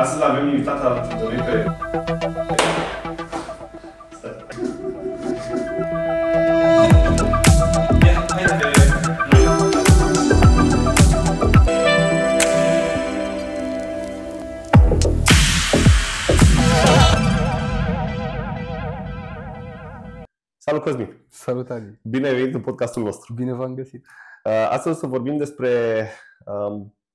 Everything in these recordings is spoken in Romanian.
Astăzi avem invitat alături de noi pe... Salut, Cosmin! Salut, Ali! Bine ai venit în podcastul nostru! Bine v-am găsit! Astăzi o să vorbim despre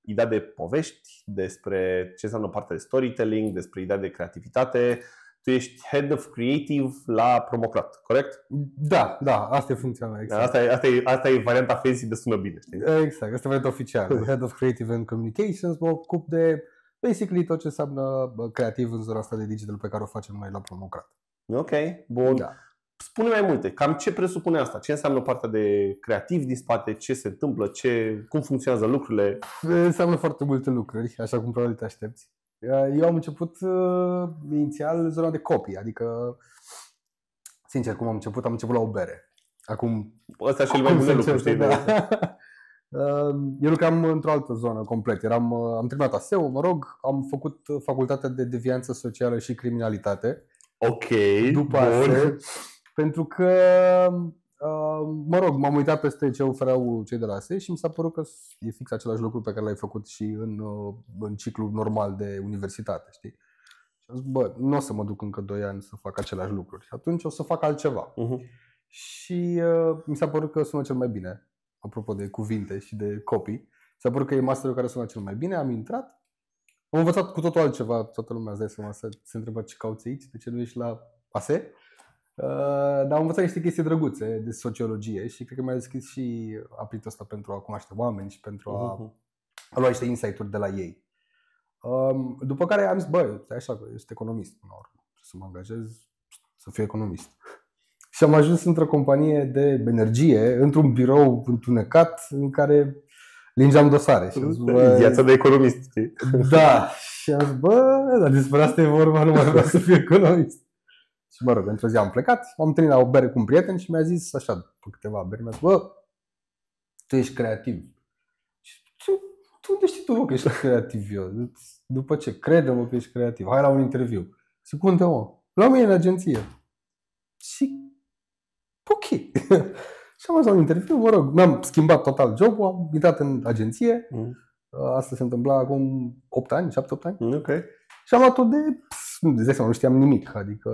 ideea de povești, despre ce înseamnă partea de storytelling, despre ideea de creativitate. Tu ești Head of Creative la Promocrat, corect? Da, asta e funcția mea, exact. Asta e varianta fancy de sună bine, știi? Exact, asta e varianta oficială. Head of Creative and Communications, mă ocup de basically tot ce înseamnă creativ în zona asta de digital pe care o facem noi la Promocrat. Ok, bun. Da. Spune mai multe, cam ce presupune asta? Ce înseamnă partea de creativ din spate? Ce se întâmplă? Cum funcționează lucrurile? Înseamnă foarte multe lucruri, așa cum probabil te aștepți. Eu am început inițial zona de copy, adică, sincer, cum am început la o bere. Acum, ăsta și cel mai bun lucru, știi? Da. Eu lucram într-o altă zonă complet. Am terminat ASEU, am făcut facultatea de devianță socială și criminalitate. Ok, după ASE, pentru că m-am uitat peste ce ofereau cei de la ASE și mi s-a părut că e fix același lucru pe care l-ai făcut și în ciclul normal de universitate, știi? Și am zis, nu o să mă duc încă 2 ani să fac același lucruri. Atunci o să fac altceva. Și mi s-a părut că sună cel mai bine, apropo de cuvinte și de copy. Mi s-a părut că e masterul care sună cel mai bine, am intrat. Am învățat cu totul altceva, toată lumea îți dai seama se întreba ce cauți aici, de ce nu ești la ASE. Dar am învățat niște chestii drăguțe de sociologie și cred că mi-a deschis și apritul ăsta pentru a cunoaște oameni și pentru a lua niște insight-uri de la ei. După care am zis, stai așa, că eu sunt economist până la urmă, să mă angajez să fiu economist. Și am ajuns într-o companie de energie, într-un birou întunecat în care lingeam dosare. Viața de economist, știi? Da, și am zis, dar despre asta e vorba, nu mai vreau să fiu economist. Și într-o zi am plecat, am întâlnit la o bere cu un prieten și mi-a zis așa, după câteva beri, mi-a zis, tu ești creativ. Și tu unde știi tu că ești creativ eu? După ce? Crede-mă că ești creativ, hai la un interviu. Și unde, mă? La mine în agenție. Și ok. Și am ajuns la un interviu, mi-am schimbat total jobul, am intrat în agenție. Asta se întâmpla acum 8 ani, 7-8 ani. Ok. Și am luat-o nu știam nimic, adică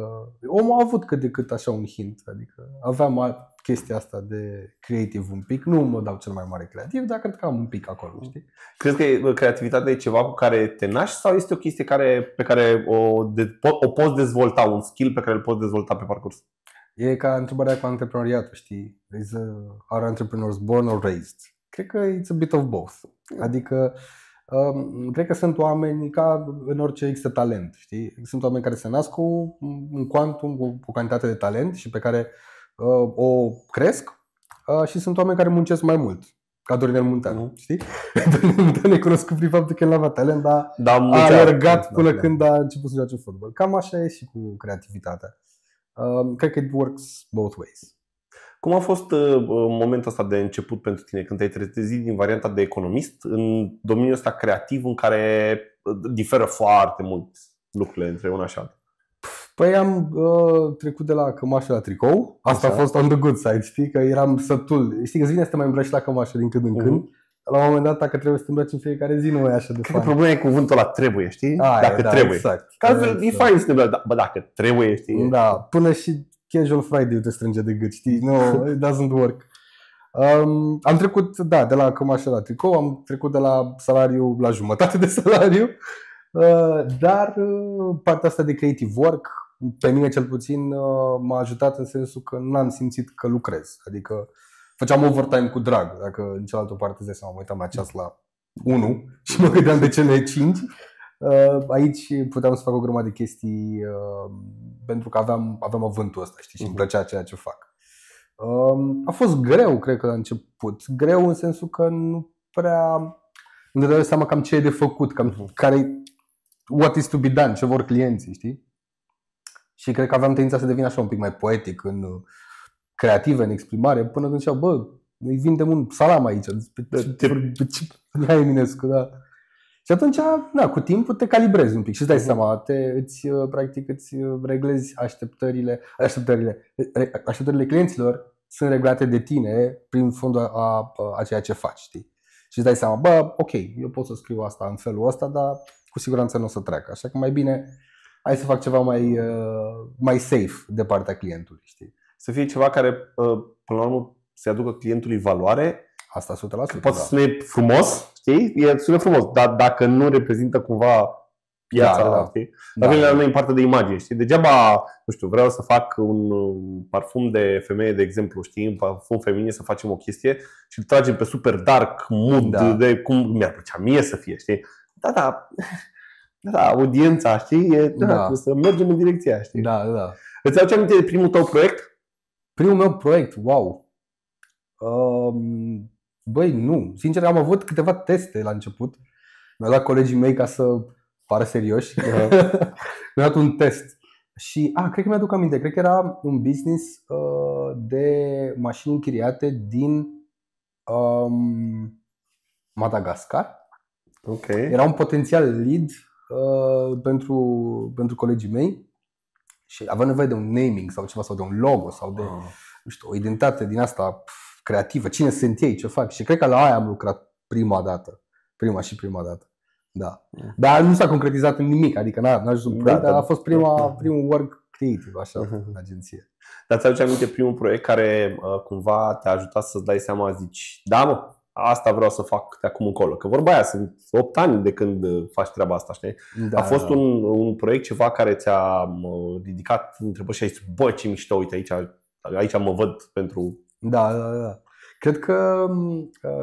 omul a avut cât de cât așa un hint, adică aveam chestia asta de creativ un pic, nu mă dau cel mai mare creativ, dar cred că am un pic acolo, știi? Crezi că creativitatea e ceva cu care te naști sau este o chestie pe care o poți dezvolta, un skill pe care îl poți dezvolta pe parcurs? E ca întrebarea cu antreprenoriatul, știi? Are entrepreneurs born or raised? Cred că it's a bit of both. Adică cred că sunt oameni ca în orice există talent, știi? Sunt oameni care se nasc cu un quantum, cu o cantitate de talent și pe care o cresc și sunt oameni care muncesc mai mult, ca Dorinel Munteanu, știi? Dorinel Munteanu e cunoscut prin faptul că el nu avea talent, dar a alergat până când a început să joace fotbal. Cam așa e și cu creativitatea. Cred că it works both ways. Cum a fost momentul ăsta de început pentru tine, când te-ai trezit din varianta de economist în domeniul ăsta creativ în care diferă foarte mult lucrurile între una și alta? Păi am trecut de la cămașă la tricou. Asta a fost on the good side, știi? Că eram sătul. Știi că îți vine să te mai îmbraci la cămașă din când în când. La un moment dat, dacă trebuie să te îmbraci în fiecare zi, nu mai e așa de fain. Problema e cuvântul ăla trebuie, știi? Dacă trebuie. Exact. Că altfel e fain să te îmbraci, dacă trebuie, știi? Da, până și Casual Friday te strânge de gât, știi? No, it doesn't work. Am trecut, de la cămașă la tricou, am trecut de la salariu la jumătate de salariu, dar partea asta de creative work, pe mine cel puțin, m-a ajutat în sensul că n-am simțit că lucrez. Adică făceam overtime cu drag, dacă în cealaltă parte mă uitam la ceas la 1 și mă gândeam de ce nu e 5. Aici puteam să fac o grămadă de chestii pentru că aveam avântul ăsta, știi, și îmi plăcea ceea ce fac. A fost greu, cred că la început. Greu în sensul că nu prea îmi dădeam seama cam ce e de făcut, what is to be done, ce vor clienții, știi? Și cred că aveam tendința să devin așa un pic mai poetic, creativ în exprimare, până când ziceau, îi vindem un salam aici. Hai, Eminescu, da. Și atunci, da, cu timpul te calibrezi un pic și îți dai seama, practic îți reglezi așteptările clienților sunt reglate de tine prin fondul a ceea ce faci, știi? Și îți dai seama, bă, ok, eu pot să scriu asta în felul ăsta, dar cu siguranță nu o să treacă. Așa că mai bine hai să fac ceva mai safe de partea clientului, știi? Să fie ceva care, până la urmă, să aducă clientului valoare. Asta 100%. Poate să sune frumos, știi? Sună frumos, dar dacă nu reprezintă cumva piața, știi? La mine la noi în partea de imagine, știi? Degeaba, nu știu, vreau să fac un parfum de femeie, de exemplu, știi? Un parfum feminin, să facem o chestie și îl tragem pe super dark mood de cum mi-ar plăcea mie să fie, știi? Da, audiența, știi? Să mergem în direcția aia, știi? Da. Îți aduce aminte de primul tău proiect? Primul meu proiect, wow! Băi, nu. Sincer, am avut câteva teste la început. Mi-au dat colegii mei ca să pară serioși. Mi-au dat un test. Și, cred că mi-aduc aminte. Cred că era un business de mașini închiriate din Madagascar. Okay. Era un potențial lead pentru colegii mei și aveam nevoie de un naming sau ceva, sau de un logo sau de nu știu, o identitate din asta creativă, cine sunt ei, ce fac. Și cred că la aia am lucrat prima dată. Da. Dar nu s-a concretizat în nimic, adică n-a ajuns un proiect, dar a fost primul work creative așa în agenție. Dar ți-aduce aminte primul proiect care cumva te-a ajutat să-ți dai seama, zici, da mă, asta vreau să fac de acum încolo. Că vorba aia, sunt 8 ani de când faci treaba asta, știi? Da, a fost un proiect, ceva care ți-a ridicat întrebări și ai zis, bă, ce mișto, uite, aici mă văd pentru... Da. Cred că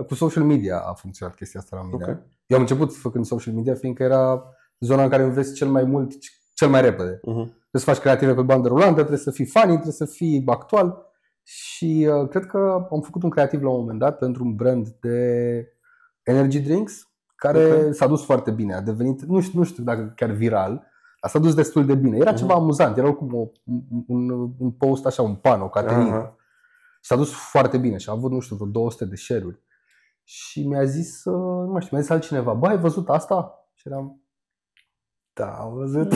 cu social media a funcționat chestia asta la mine. Okay. Eu am început făcând social media fiindcă era zona în care înveți cel mai mult, cel mai repede. Trebuie să faci creative pe bandă rulantă, trebuie să fii funny, trebuie să fii actual. Și cred că am făcut un creativ la un moment dat pentru un brand de energy drinks care s-a dus foarte bine. A devenit, nu știu dacă chiar viral, dar s-a dus destul de bine. Era ceva amuzant, era oricum un post așa, un pano, Caterin. S-a dus foarte bine și a avut, nu știu, vreo 200 de share-uri. Și mi-a zis, nu mai știu, mi-a zis altcineva, bă, ai văzut asta? Și eram, da, am văzut.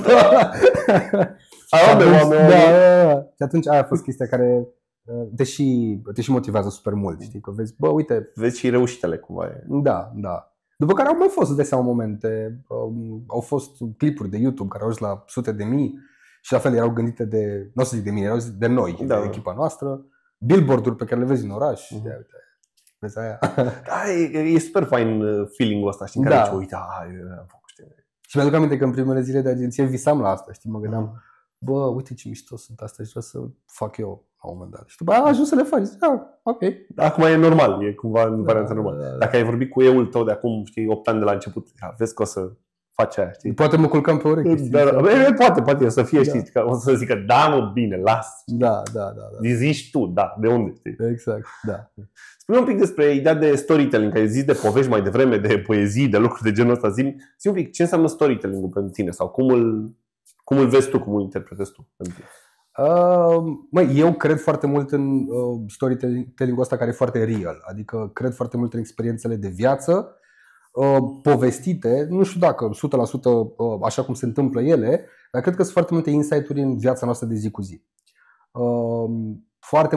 Și atunci aia a fost chestia care te și motivează super mult, știi? Că vezi, bă, uite, vezi și reușitele cumva. Da. După care au mai fost, de seama, momente, au fost clipuri de YouTube care au ajuns la sute de mii și la fel erau gândite de, nu o să zic de mine, erau de noi, de echipa noastră, billboard-uri pe care le vezi în oraș. Uite, vezi aia. Da, e super fain feeling-ul ăsta, știi, în care zici, uite, eu am făcut, știi. Și mi-aduc aminte că în primele zile de agenție visam la asta, știi, mă gândeam, bă, uite ce mișto sunt astea și vreau să fac eu la un moment dat. Și după aia ajuns să le faci. Ok. Acum e normal, e cumva în varianta normală. Dacă ai vorbit cu eu-ul tău de acum, știi, 8 ani de la început, vezi că o să faci aia, știi? Poate mă culcam pe urechi. Poate să fie, știi, că o să zică, da, mă, bine, las. Da. Zici tu, da, de unde, știi? Exact, da. Spune un pic despre ideea de storytelling, că ai zis de povești mai devreme, de poezii, de lucruri de genul ăsta. Zi un pic, ce înseamnă storytelling-ul pentru tine sau cum îl vezi tu, cum îl interpretezi tu pentru tine? Eu cred foarte mult în storytelling-ul ăsta care e foarte real. Adică cred foarte mult în experiențele de viață povestite, nu știu dacă 100% așa cum se întâmplă ele, dar cred că sunt foarte multe insight-uri în viața noastră de zi cu zi. Foarte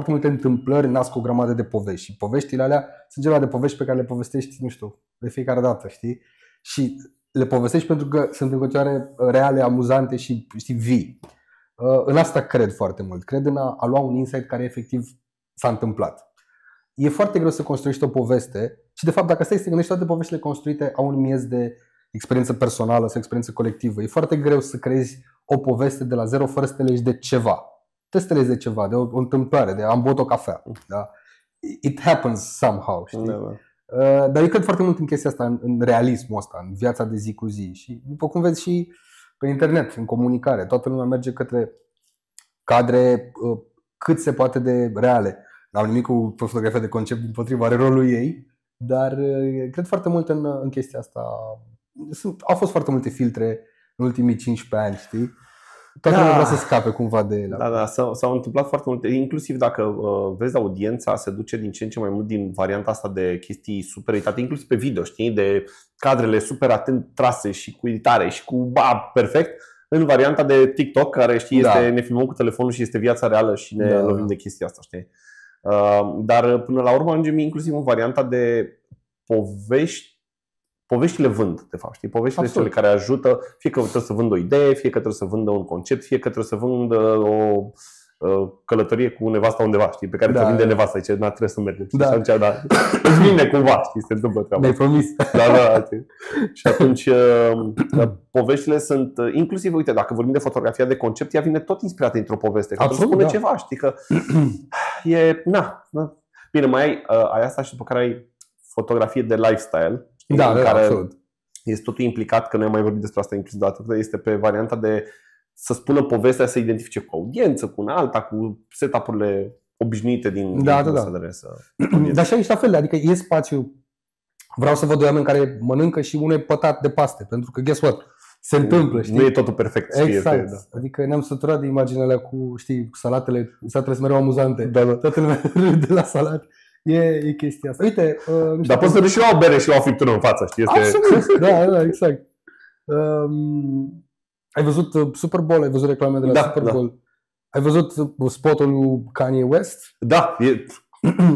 multe întâmplări nasc o grămadă de povești și poveștile alea sunt genul de povești pe care le povestești, nu știu, de fiecare dată, știi? Și le povestești pentru că sunt în continuare reale, amuzante și, știi, vii. În asta cred foarte mult. Cred în a lua un insight care efectiv s-a întâmplat. E foarte greu să construiești o poveste și, de fapt, dacă stai să te gândești, toate poveștile construite au un miez de experiență personală sau experiență colectivă. E foarte greu să creezi o poveste de la zero fără să te legi de ceva. Trebuie să te legi de ceva, de o întâmplare, de am băut o cafea. Da? It happens somehow, știi? Dar eu cred foarte mult în chestia asta, în realismul ăsta, în viața de zi cu zi. Și după cum vezi și pe internet, în comunicare, toată lumea merge către cadre cât se poate de reale. N-am nimic cu fotografia de concept, împotriva, are rolul ei, dar cred foarte mult în chestia asta. Au fost foarte multe filtre în ultimii 15 ani, știi? toată lumea vrea să scape cumva de ele. Da, s-au întâmplat foarte multe, inclusiv dacă vezi audiența se duce din ce în ce mai mult din varianta asta de chestii super editate, inclusiv pe video, știi, de cadrele super atent trase și cu editare și cu perfect, în varianta de TikTok, care știi, ne filmăm cu telefonul și este viața reală și ne lovim de chestia asta, știi? Dar până la urmă ajungem inclusiv în varianta de poveștile vând, de fapt, știi? Poveștile cele care ajută, fie că trebuie să vândă o idee, fie că trebuie să vândă un concept, fie că trebuie să vândă o călătorie cu nevasta undeva, știi? Pe care te vinde nevasta, zice, trebuie să mergem. Și atunci, îți vine cumva, știi? Se întâmplă treaba. Mi-ai promis. Da. Și atunci poveștile sunt, inclusiv, uite, dacă vorbim de fotografia de concept, ea vine tot inspirată dintr-o poveste. Că spune ceva, știi? Că e, Bine, mai ai asta și după care ai fotografie de lifestyle. Care absolut. Este totul implicat, că noi am mai vorbit despre asta inclusiv dată, este pe varianta de să spună povestea, să identifice cu audiență, cu una alta, cu setup-urile obișnuite din Dar și aici la fel, adică e spațiu. Vreau să văd doi oameni care mănâncă și unul e pătat de paste, pentru că guess what? Se întâmplă, știi? Nu e totul perfect. Exact. Adică ne-am săturat de imaginele cu, știi, salatele sunt mereu amuzante. Toată lumea râde la salate. E chestia asta. Uite, dar poți să duci și la o bere și la o friptură în față, știi? Absolut, da, exact. Ai văzut Super Bowl? Ai văzut reclame de la Super Bowl? Ai văzut spotul lui Kanye West? Da.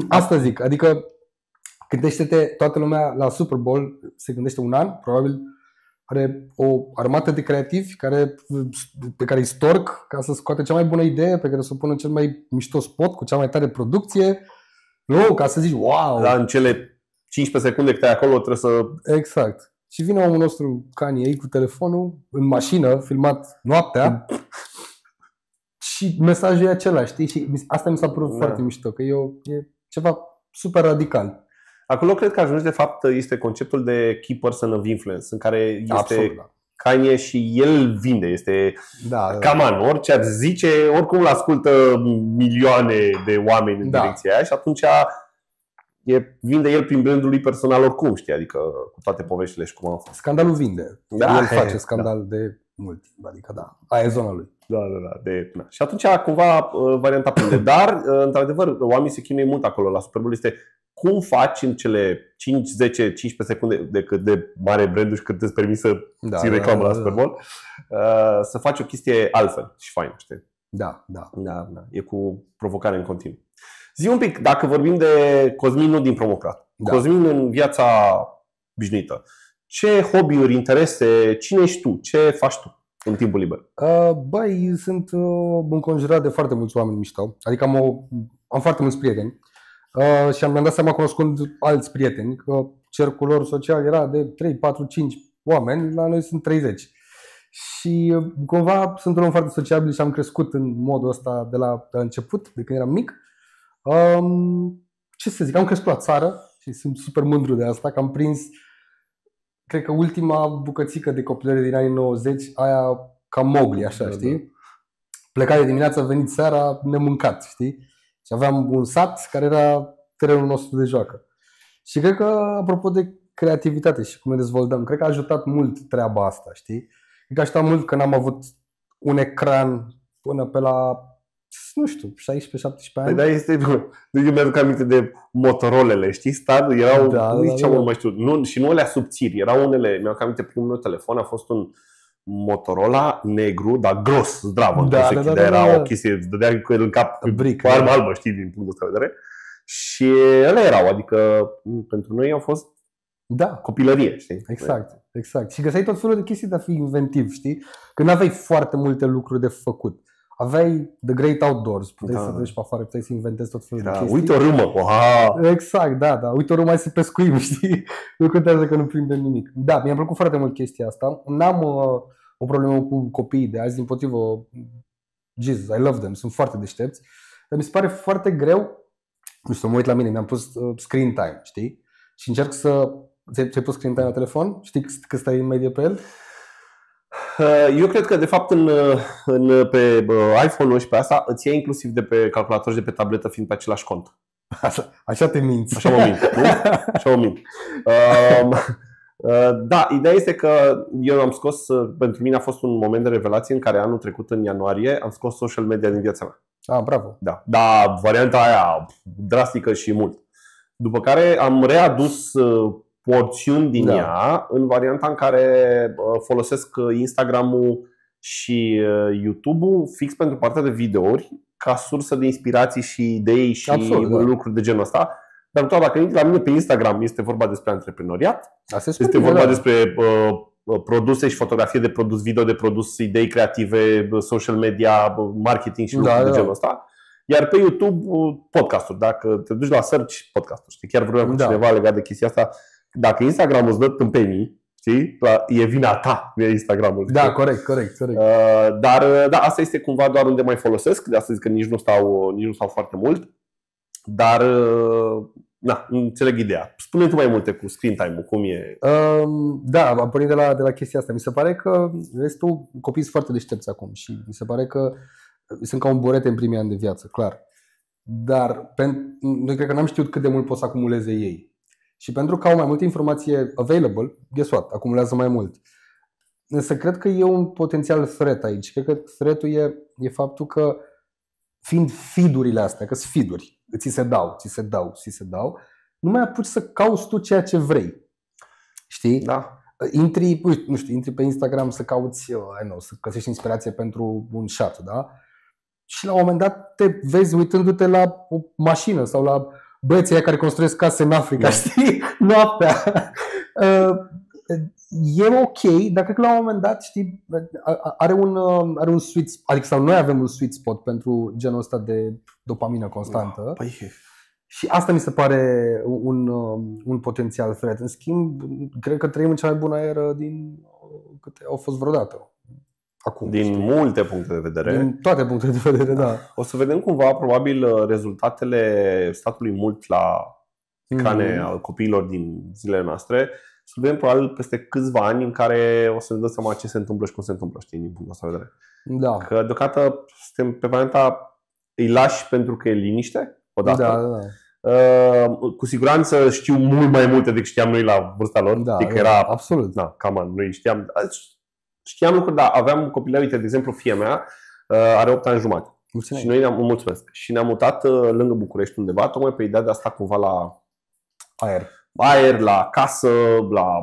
Asta zic, adică gândește-te, toată lumea la Super Bowl se gândește un an, probabil are o armată de creativi pe care îi storc ca să scoate cea mai bună idee, pe care să o pună în cel mai mișto spot, cu cea mai tare producție. Nu, ca să zici, wow! Da, în cele 15 secunde cât ai acolo trebuie să... Exact. Și vine omul nostru, Kanye, cu telefonul, în mașină, filmat noaptea și mesajul e același, știi? Și asta mi s-a părut foarte mișto, că e ceva super radical. Acolo cred că ajungi, de fapt, este conceptul de key person of influence, în care este Kanye și el vinde, este caman, orice ar zice, oricum îl ascultă milioane de oameni în direcția aia și atunci vinde el prin brandul lui personal oricum, știi, adică cu toate poveștile și cum a fost. Scandalul vinde, el face scandal de mult timp, adică aia e zona lui. Și atunci cumva varianta prinde, dar într-adevăr oamenii se chinuie mult acolo la Super Bowl, este cum faci în cele 5, 10, 15 secunde de cât de mare brandul și cât îți permis să ții reclamă la Super Bowl, să faci o chestie altfel și faină, știi? Da. E cu provocare în continuu. Zi un pic, dacă vorbim de Cosmin, nu din Promocrat. Cosmin în viața obișnuită. Ce hobby-uri, interese, cine ești tu? Ce faci tu în timpul liber? Băi, sunt înconjurat de foarte mulți oameni mișto. Adică am foarte mulți prieteni. Și mi-am dat seama, cunoscând alți prieteni, că cercul lor social era de 3, 4, 5 oameni, la noi sunt 30. Și cumva sunt un om foarte sociabil și am crescut în modul ăsta de la început, de când eram mic. Ce să zic, am crescut la țară și sunt super mândru de asta, că am prins, cred că ultima bucățică de copilărie din anii 90, aia ca Mowgli, așa, știi? Plecat de dimineața, venit seara, nemâncat, știi? Și aveam un sat care era terenul nostru de joacă. Și cred că, apropo de creativitate și cum ne dezvoltăm, cred că a ajutat mult treaba asta, știi? Cred că a ajutat mult că n-am avut un ecran până pe la, nu știu, 16-17 ani. Da, eu mi-aduc aminte de Motorolele, știi? Erau, nu mai știu, și nu alea subțiri, erau unele, mi-aduc aminte, primul meu telefon a fost un Motorola negru, dar gros, zdravă, era o chestie, îți dădea cu el în cap cu armă albă, știi, din punctul ăsta de vedere. Și ele erau, adică pentru noi au fost copilărie, știi? Exact. Și găseai tot felul de chestii de a fi inventiv, știi? Când aveai foarte multe lucruri de făcut. Aveai the great outdoors, puteai să duci pe afară, puteai să inventezi tot felul de chestii. Uite o râmă, Exact, da. Uite o râmă, hai să pescuim, știi? Nu contează că nu prindem nimic. Da, mi-a plăcut foarte mult chestia asta. N-am o problemă cu copiii de azi, dimpotrivă, Jesus, I love them, sunt foarte deștepți. Dar mi se pare foarte greu, nu știu, mă uit la mine, mi-am pus screen time, știi? Și încerc să... Ți-ai pus screen time la telefon? Știi că stai în medie pe el? Eu cred că, de fapt, pe iPhone-ul și pe asta îți ia inclusiv de pe calculator și de pe tabletă fiind pe același cont. Așa te minți. Așa mă mint, nu? Așa mă mint. Da, ideea este că eu am scos, pentru mine a fost un moment de revelație în care anul trecut, în ianuarie, am scos social media din viața mea. Bravo. Da, varianta aia drastică și mult. După care am readus porțiuni din ea în varianta în care folosesc Instagram-ul și YouTube-ul fix pentru partea de videouri ca sursă de inspirații și idei și lucruri de genul ăsta. Dar dacă intri la mine pe Instagram, este vorba despre antreprenoriat, este vorba despre produse și fotografie de produs, video de produs, idei creative, social media, marketing și lucruri de genul ăsta. Iar pe YouTube, podcasturi. Dacă te duci la search, podcasturi. Știi? Chiar vorbeam cu cineva legat de chestia asta. Dacă Instagram îți dă tâmpenii, știi? E vina ta, e Instagramul. Da, corect. Dar da, asta este cumva doar unde mai folosesc. De asta zic că nici nu stau foarte mult. Dar înțeleg ideea. Spune tu mai multe cu screen time-ul, cum e? Da, am pornit de la chestia asta. Mi se pare că restul copiii sunt foarte deștepți acum și mi se pare că sunt ca un borete în primii ani de viață, clar. Dar noi cred că n-am știut cât de mult pot să acumuleze ei. Și pentru că au mai multă informație available, guess what? Acumulează mai mult. Însă cred că e un potențial threat aici. Cred că threat-ul e faptul că fiind feed-urile astea, că sunt feed-uri, ți se dau, nu mai apuci să cauți tu ceea ce vrei. Știi? Da. Intri pe Instagram să cauți, să găsești inspirație pentru un shot, da? Și la un moment dat te vezi uitându-te la o mașină sau la băieții care construiesc case în Africa, știi? Noaptea. E ok, dar cred că la un moment dat, știi, are un sweet spot, adică sau noi avem un sweet spot pentru genul ăsta de dopamină constantă. Și asta mi se pare un potențial threat. În schimb, cred că trăim în cea mai bună eră din câte au fost vreodată. Acum, din multe puncte de vedere. Din toate punctele de vedere, da. O să vedem cumva, probabil, rezultatele statului mult la ecrane al copiilor din zilele noastre. Să vedem probabil peste câțiva ani în care o să ne dăm seama ce se întâmplă și cum se întâmplă, știi, din punctul ăsta de vedere. Da. Că deocamdată suntem pe planeta, îi lași pentru că e liniște, odată. Da. Cu siguranță știu mult mai multe decât știam noi la vârsta lor. Că era absolut. Noi știam lucruri, dar aveam copii, uite, de exemplu, fia mea are 8 ani jumate. Și noi ne-am mutat lângă București undeva, tocmai pe ideea de a sta cumva la aer, la casă,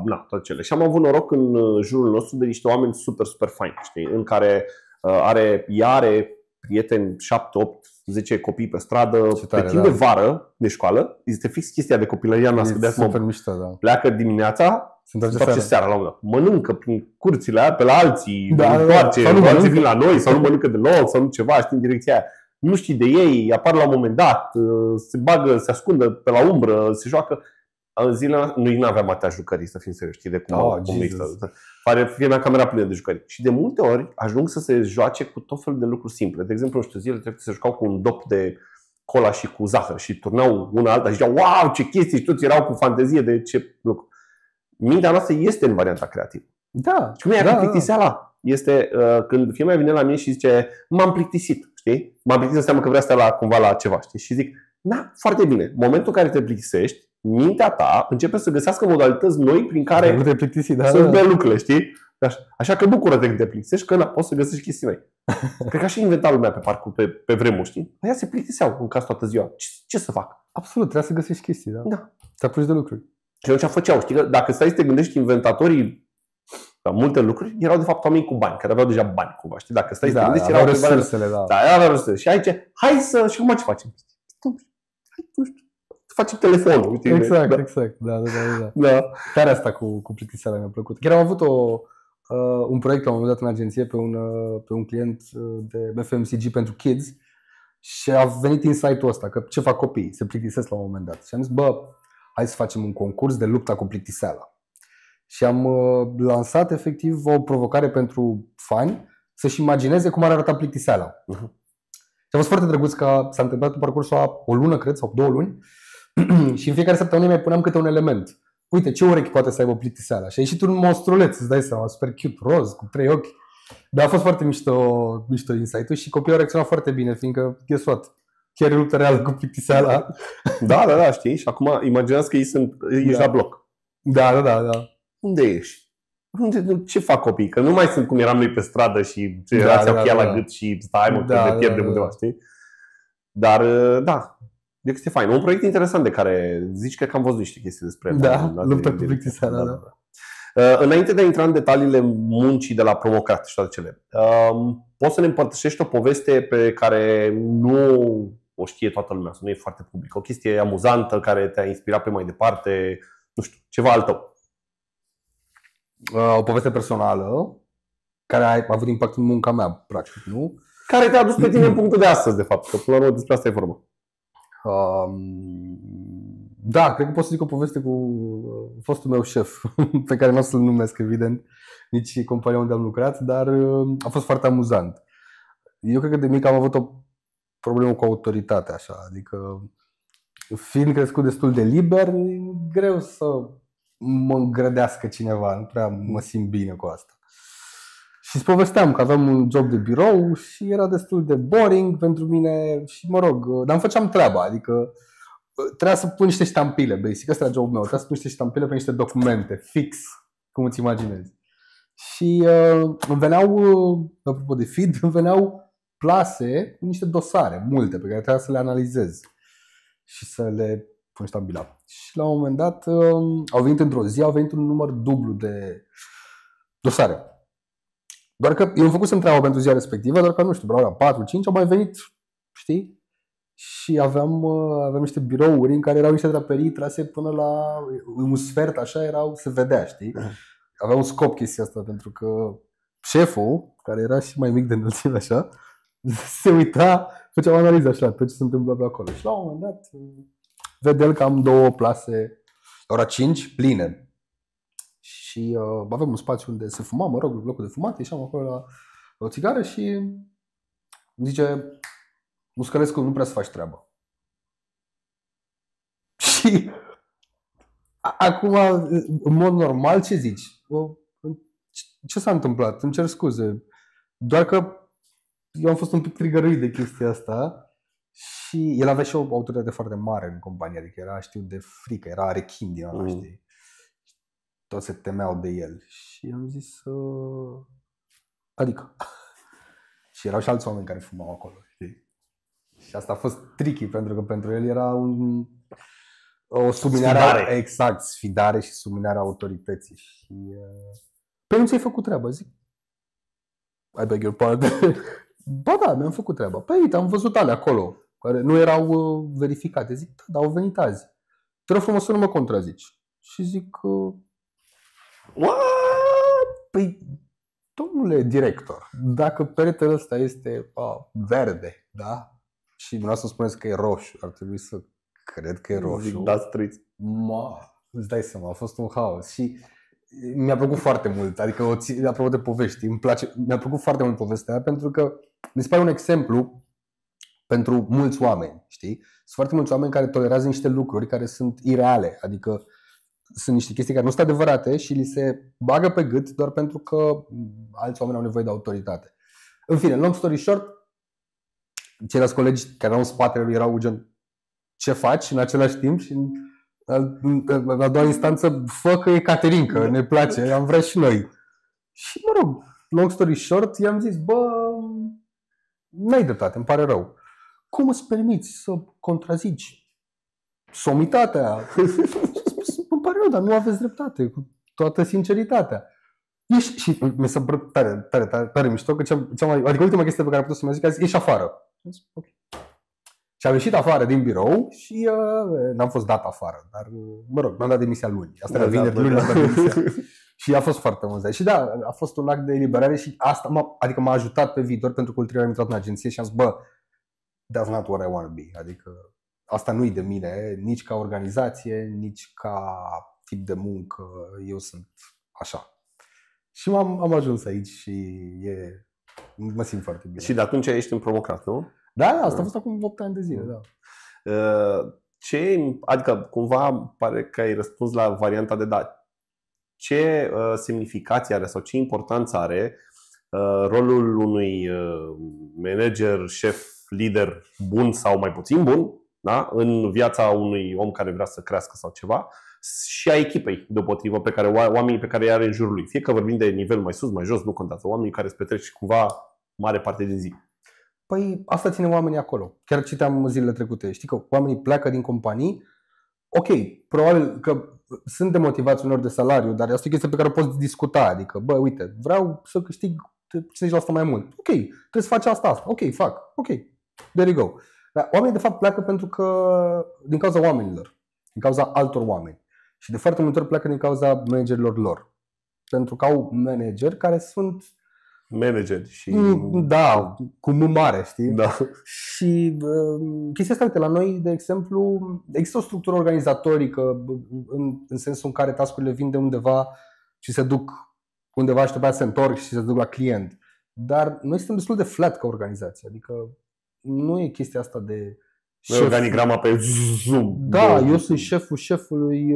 la toate cele. Și am avut noroc în jurul nostru de niște oameni super, super faini, știi, în care are prieteni, 7, 8, 10 copii pe stradă, pe timp de vară de școală. Este fix chestia de copilăria noastră. De super mișto, da. Pleacă dimineața, se întoarce seara la un moment dat. Mănâncă prin curțile aia pe la alții, întoarce, alții vin la noi, sau nu mănâncă deloc, sau nu ceva, știi, în direcția aia. Nu știi de ei, apar la un moment dat, se bagă, se ascundă pe la umbră, se joacă. În zilele noi nu aveam atâtea jucării, să fim serioși, știi, de cum există. Fie mea camera plină de jucării. Și de multe ori ajung să se joace cu tot felul de lucruri simple. De exemplu, zilele trecute se jucau cu un dop de cola și cu zahăr și turnau una alta și ziceau, wow, ce chestii, și toți erau cu fantezie de ce lucru. Mintea noastră este în varianta creativă. Da. Și cum e cu plictiseala? Este când fiul meu vine la mine și zice, m-am plictisit, știi? M-am plictisit înseamnă că vrea să stea cumva la ceva, știi? Și zic, foarte bine. În momentul în care te plictisești, mintea ta începe să găsească modalități noi prin care să-ți dea lucrurile, știi? Așa că bucură-te când te plictisești, că poți să găsești chestii noi. Cred că așa inventa lumea pe parcurs, pe vremuri, știi? Aia se plictiseau în caz toată ziua. Ce să fac? Absolut, trebuie să găsești chestii, da? Da. Să apuci de lucruri. Și atunci făceau, știi? Că dacă stai să te gândești, inventatorii la multe lucruri erau de fapt oameni cu bani, care aveau deja bani cumva, știi? Dacă stai să te gândești, erau resursele, erau resursele. Și aici, și acum ce facem? Facem telefonul. Uite, exact. Da. Tare asta cu plictiseala mi-a plăcut. Chiar am avut un proiect la un moment dat în agenție pe un client de FMCG pentru kids și a venit insight-ul ăsta, că ce fac copiii? Se plictisesc la un moment dat. Și am zis, hai să facem un concurs de lupta cu plictiseala. Și am lansat efectiv o provocare pentru fani să-și imagineze cum ar arăta plictiseala. Și a fost foarte drăguț că s-a întâmplat pe parcursul a o lună, cred, sau 2 luni. Și în fiecare săptămână mai puneam câte un element. Uite, ce urechi poate să aibă plictiseala? Și a ieșit un monstruleț, îți dai seama, super cute, roz, cu 3 ochi. Dar a fost foarte mișto insight-ul și copiii au reacționat foarte bine, fiindcă, guess what? Chiar e luptă reală cu plictiseala. Da, știi? Și acum imaginează că ei sunt la bloc. Da. unde ești? Ce fac copii? Că nu mai sunt cum eram noi pe stradă și generația cheia la gât și stai mă, că ne pierdem undeva, știi? Dar da, e chestie faină. Un proiect interesant de care zici că am văzut niște chestii despre. Da, lupta cu plictiseala, da. Înainte de a intra în detaliile muncii de la Promocrat și toate cele, poți să ne împărtășești o poveste pe care nu o știe toată lumea, să nu e foarte publică, o chestie amuzantă care te-a inspirat pe mai departe, nu știu, ceva al tău. O poveste personală care a avut impact în munca mea, practic, nu? Care te-a adus pe tine în punctul de astăzi, de fapt, că până la urmă despre asta e vorba. Da, cred că pot să zic o poveste cu fostul meu șef, pe care nu o să-l numesc, evident, nici compania unde am lucrat, dar a fost foarte amuzant. Eu cred că de mic am avut o problemă cu autoritatea, așa, adică fiind crescut destul de liber, e greu să mă îngrădească cineva, nu prea mă simt bine cu asta. Și îți povesteam că aveam un job de birou și era destul de boring pentru mine și mă rog, dar îmi făceam treaba, adică trebuia să pun niște ștampile, basic, ăsta era jobul meu, trebuia să pun niște ștampile pe niște documente, fix, cum îți imaginezi. Și îmi veneau, apropo de feed, îmi veneau plase cu niște dosare, multe, pe care trebuia să le analizez și să le pun ștampila. Și la un moment dat au venit într-o zi, au venit un număr dublu de dosare. Doar că eu am făcut să-mi treaba pentru ziua respectivă, doar că nu știu, la ora 4-5 au mai venit, știi? Și aveam niște birouri în care erau niște draperii trase până la un sfert, așa erau, se vedea, știi? Avea un scop chestia asta, pentru că șeful, care era și mai mic de înălțime, așa, se uita, făcea o analiză așa, tot ce se întâmplă pe acolo. Și la un moment dat, vede el că am 2 plase, la ora 5, pline. Și avem un spațiu unde se fuma, mă rog, locul de fumat, ieșeam acolo la o țigară și îmi zice: Muscărescu, nu prea să faci treaba. Și acum, în mod normal, ce zici? Ce s-a întâmplat? Îmi cer scuze. Doar că eu am fost un pic trigăruit de chestia asta și el avea și o autoritate foarte mare în companie, adică era, știu, de frică, era rechin din ăla, știi? Toți se temeau de el. Și am zis, adică. Și erau și alți oameni care fumau acolo, știi? Și asta a fost tricky, pentru că pentru el era o subminare, exact, sfidare și subminarea autorității. Și pe nu ți-ai făcut treaba, zic. I beg your pardon. Ba da, mi-am făcut treaba. Păi uite, am văzut alea acolo, care nu erau verificate. Zic, da, dar au venit azi. Te rog frumos să nu mă contrazici. Și zic, păi, domnule director, dacă peretele ăsta este verde, da? Și dumneavoastră spuneți că e roșu, ar trebui să cred că e roșu. Da, striț. Îți dai seama, a fost un haos. Și mi-a plăcut foarte mult, adică apropo de povești, mi-a plăcut foarte mult povestea aia, pentru că mi se pare un exemplu pentru mulți oameni, știi? Sunt foarte mulți oameni care tolerează niște lucruri care sunt ireale, adică sunt niște chestii care nu sunt adevărate și li se bagă pe gât doar pentru că alți oameni au nevoie de autoritate. În fine, long story short, ceilalți colegi care erau în spatele lui erau gen, ce faci în același timp? Și în a doua instanță, fă că e Caterinca, ne place, am vrea și noi. Și mă rog, long story short, i-am zis, bă, n-ai dreptate, îmi pare rău. Cum îți permiți să contrazici somitatea? Îmi pare rău, dar nu aveți dreptate, cu toată sinceritatea. Și mi s-a părut tare mișto, că adică ultima chestie pe care am putut să mă zic, a zis, ieși afară. Okay. Și am ieșit afară din birou și n-am fost dat afară, dar mă rog, mi-am dat demisia luni. Asta era vineri, luni mi-am dat demisia. Și a fost foarte amuzant. Și da, a fost un act de eliberare și asta adică m-a ajutat pe viitor, pentru că ulterior am intrat în agenție și am zis, bă, that's not what I want to be. Adică asta nu-i de mine, nici ca organizație, nici ca tip de muncă, eu sunt așa. Și am ajuns aici și mă simt foarte bine. Și de atunci ești în Promocrat, nu? Da, asta a fost acum 8 ani de zile, da. Adică cumva pare că ai răspuns la varianta de da. Ce semnificație are sau ce importanță are rolul unui manager, șef, lider bun sau mai puțin bun, da? În viața unui om care vrea să crească sau ceva, și a echipei deopotrivă pe care oamenii pe care îi are în jurul lui. Fie că vorbim de nivel mai sus, mai jos, nu contează. Oamenii care îți petreci cumva mare parte din zi. Păi asta ține oamenii acolo. Chiar citeam zilele trecute. Știi că oamenii pleacă din companii. Ok, probabil că sunt demotivați uneori de salariu, dar asta e o chestie pe care o poți discuta. Adică, bă, uite, vreau să câștig 50% mai mult. Ok, trebuie să faci asta. Ok, fac. Ok, there you go. Dar oamenii de fapt pleacă pentru că din cauza oamenilor, din cauza altor oameni. Și de foarte multe ori pleacă din cauza managerilor lor. Pentru că au manageri care sunt manageri și... Da, cu M mare, știi? Da. Și chestia asta, uite, la noi, de exemplu, există o structură organizatorică în sensul în care task-urile vin de undeva și se duc undeva și după aia se întorc și se duc la client. Dar noi suntem destul de flat ca organizație, adică nu e chestia asta de... Noi organigrama pe Zoom. Da, eu sunt șeful șefului.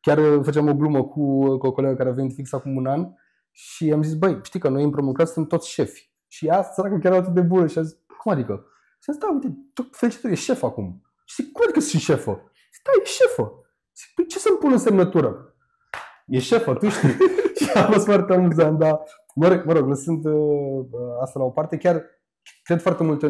Chiar făceam o glumă cu o colegă care a venit fix acum un an și am zis, băi, știi că noi în Promocrat suntem toți șefi. Și ea, săracă, chiar atât de bună și a zis, cum adică? Și a zis, da, uite, felicitări, e șef acum. Și zic, cum adică sunt șefă? Zic, da, e șefă. Zic, păi ce să-mi pun în semnătură? E șefă, tu știi. Și a fost foarte amuzant, dar mă rog, lăsând asta la o parte, chiar cred foarte mult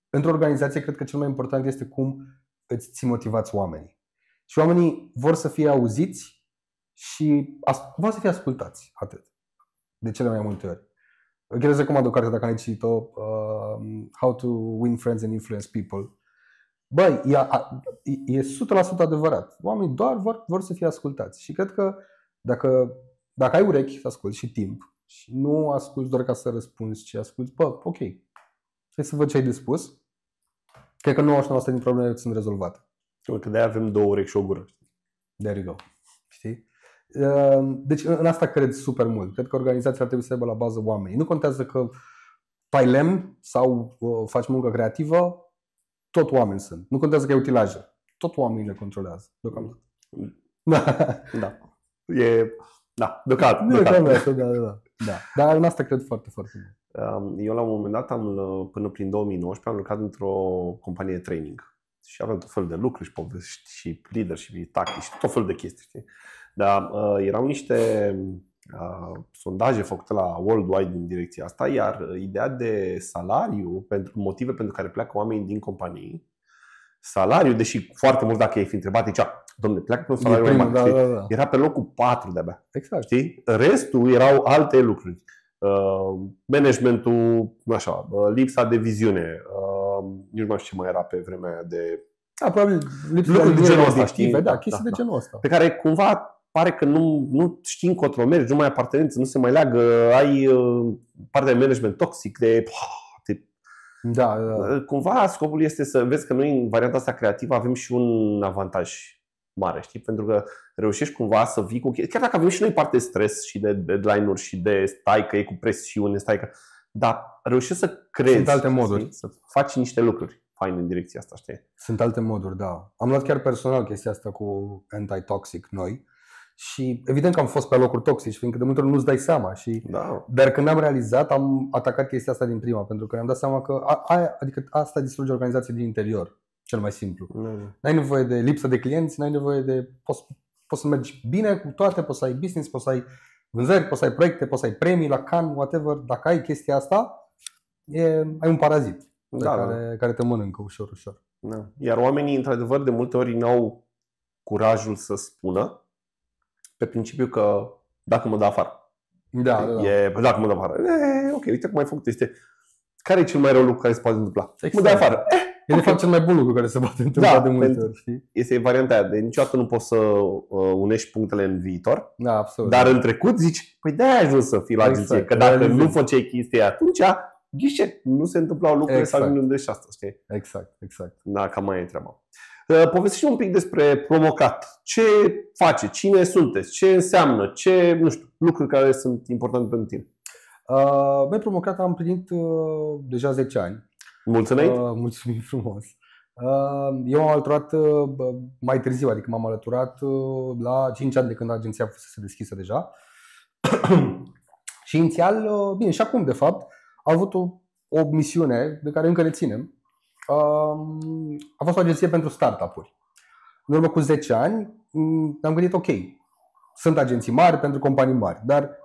într-o organizație, cred că cel mai important este cum îți ții motivați oamenii. Și oamenii vor să fie auziți și vor să fie ascultați, atât. De cele mai multe ori. Chiar să recomand o carte, dacă ai citit-o, How to Win Friends and Influence People. Băi, e 100% adevărat. Oamenii doar vor să fie ascultați. Și cred că dacă ai urechi să asculți și timp, și nu asculți doar ca să răspunzi, ci asculți, bă, ok, hai să văd ce ai de spus. Cred că 99% din problemele sunt rezolvate. Că de-aia avem 2 urechi și o gură. There you go. Știi? Deci în asta cred super mult. Cred că organizația ar trebui să aibă la bază oamenii. Nu contează că tai lemn sau faci muncă creativă, tot oameni sunt. Nu contează că ai utilaje. Tot oamenii le controlează. Deocamdată. Da. Deocamdată. Da. Dar în asta cred foarte, foarte mult. Eu la un moment dat, până prin 2019, am lucrat într-o companie de training. Și aveam tot felul de lucruri și povești și leadership și tactici și tot felul de chestii. Știi? Dar erau niște sondaje făcute la Worldwide în direcția asta, iar ideea de salariu, pentru motive pentru care pleacă oamenii din companii, salariu, deși foarte mult dacă ai fi întrebat, zicea, dom'le, pleacă pe un salariu mai mare. Da. Era pe locul 4 de-abia. Exact. Știi? Restul erau alte lucruri. Managementul, așa, lipsa de viziune, nici nu mai știu ce mai era pe vremea aia de... Da, probabil lucruri de genul ăsta, știi? Da, chestii de genul ăsta. Pe care cumva pare că nu știi încotro mergi, nu mai ai apartenență, nu se mai leagă, ai partea de management toxic, Da. Cumva scopul este să vezi că noi în varianta asta creativă avem și un avantaj mare, știi? Pentru că reușești cumva să vii cu... Chiar dacă avem și noi parte de stres și de deadline-uri și de stai că e cu presiune, dar reușești să crezi. Sunt alte moduri. Știi? Să faci niște lucruri faine în direcția asta, știi? Sunt alte moduri, da. Am luat chiar personal chestia asta cu anti-toxic noi și evident că am fost pe locuri toxici, fiindcă de multe ori nu-ți dai seama. Da. Dar când am realizat, am atacat chestia asta din prima, pentru că ne-am dat seama că adică asta distruge organizația din interior. Cel mai simplu. N-ai nevoie de lipsă de clienți, n-ai nevoie de... Poți să mergi bine cu toate, poți să ai business, poți să ai vânzări, poți să ai proiecte, poți să ai premii la Cannes, whatever. Dacă ai chestia asta, ai un parazit care te mănâncă ușor. Da. Iar oamenii, într-adevăr, de multe ori n-au curajul să spună pe principiu că dacă mă dă afară. Da. Dacă mă dă afară. Ok, uite cum ai făcut. Care e cel mai rău lucru care se poate întâmpla? Exact. Mă dă afară. E de fapt cel mai bun lucru care se poate întâmpla de multe ori, știi? Este varianta aia de niciodată nu poți să unești punctele în viitor. Da, absolut. Dar în trecut zici, păi de-aia ai ajuns să fii la agenție. Că dacă nu făceai chestia atunci, ghișe, nu se întâmplau lucrurile să ajungem de și asta, știi? Exact. Da, cam mai e treaba. Povestește un pic despre Promocat. Ce face? Cine sunteți? Ce înseamnă? Ce, nu știu, lucruri care sunt importante pentru tine? Noi Promocat am împlinit deja 10 ani. Mulți înainte? Mulțumim frumos. Eu am alăturat mai târziu, adică m-am alăturat la 5 ani de când agenția fusese deschisă deja. Și inițial, bine, și acum de fapt, am avut o misiune de care încă ne ținem. A fost o agenție pentru startup-uri. în urmă cu 10 ani, am gândit, ok, sunt agenții mari pentru companii mari, dar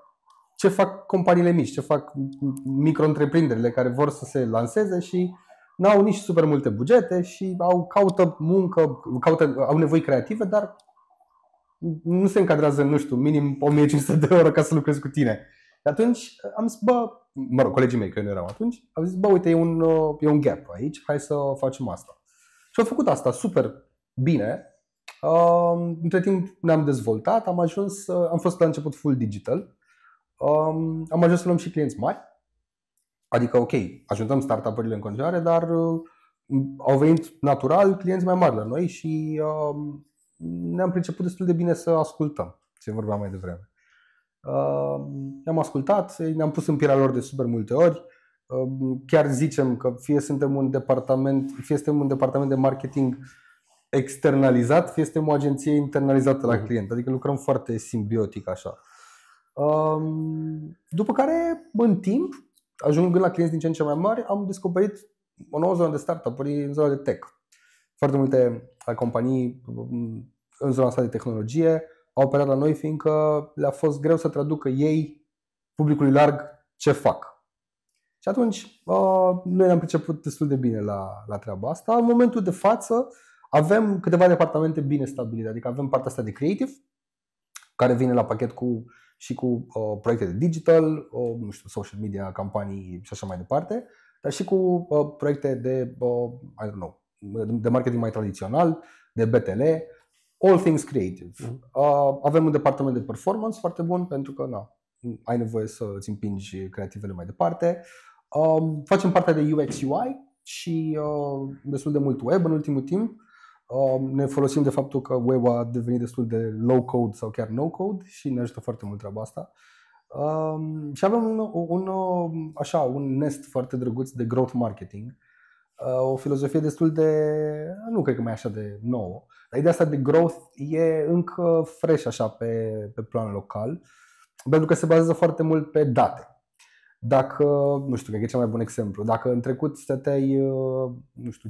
ce fac companiile mici, ce fac micro-întreprinderile care vor să se lanseze și n-au nici super multe bugete și caută muncă, au nevoi creative, dar nu se încadrează, nu știu, minim 1500 de euro ca să lucrez cu tine. Și atunci am zis, colegii mei, că eu nu eram atunci, am zis, uite, e un gap aici, hai să facem asta. Și am făcut asta super bine. Între timp ne-am dezvoltat, am fost la început full digital. Am ajuns să luăm și clienți mari. Adică, ok, ajutăm startup-urile în continuare, dar au venit natural clienți mai mari la noi și ne-am priceput destul de bine să ascultăm ce vorbeam mai devreme. Ne-am ascultat, ne-am pus în pielea lor de super multe ori. Chiar zicem că fie suntem un departament de marketing externalizat, fie suntem o agenție internalizată la client. Adică lucrăm foarte simbiotic așa. După care, în timp, ajungând la clienți din ce în ce mai mari, am descoperit o nouă zonă de startup-uri în zona de tech. Foarte multe companii în zona asta de tehnologie au operat la noi fiindcă le-a fost greu să traducă ei publicului larg ce fac. Și atunci noi ne-am priceput destul de bine la treaba asta. În momentul de față avem câteva departamente bine stabilite. Adică avem partea asta de creative, care vine la pachet cu proiecte de digital, nu știu, social media, campanii și așa mai departe, dar și cu proiecte de marketing mai tradițional, de BTL, all things creative. Avem un departament de performance foarte bun pentru că ai nevoie să îți împingi creativele mai departe. Facem partea de UX UI și destul de mult web în ultimul timp. Ne folosim de faptul că web a devenit destul de low code sau chiar no code și ne ajută foarte mult treaba asta. Și avem un nest foarte drăguț de growth marketing. O filozofie destul de, nu cred că mai e așa de nouă, dar ideea asta de growth e încă fresh așa pe plan local, pentru că se bazează foarte mult pe date. Dacă, nu știu, cred că e cel mai bun exemplu, dacă în trecut stăteai,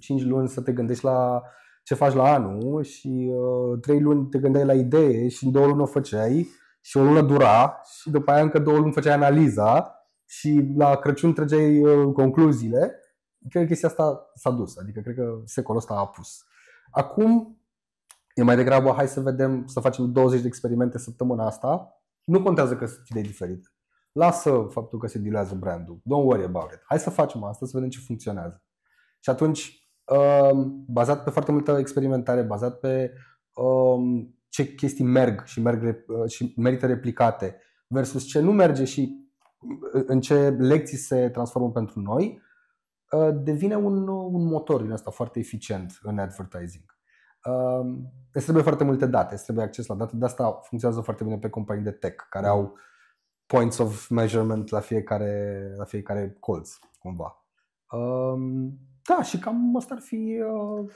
5 luni să te gândești la ce faci la anul și 3 luni te gândeai la idee și în 2 luni o făceai și o lună dura și după aia încă 2 luni făceai analiza și la Crăciun trăgeai concluziile, cred că chestia asta s-a dus, adică cred că secolul ăsta a apus. Acum e mai degrabă hai să vedem, să facem 20 de experimente săptămâna asta, nu contează că sunt idei diferite. Lasă faptul că se diluează brandul, don't worry about it. Hai să facem asta, să vedem ce funcționează. Și atunci bazat pe foarte multă experimentare, bazat pe ce chestii merg și merită replicate versus ce nu merge și în ce lecții se transformă pentru noi, devine un motor din asta foarte eficient în advertising. Îți trebuie foarte multe date, îți trebuie acces la date, de asta funcționează foarte bine pe companii de tech care au points of measurement la fiecare colț, cumva. Da, și cam asta ar fi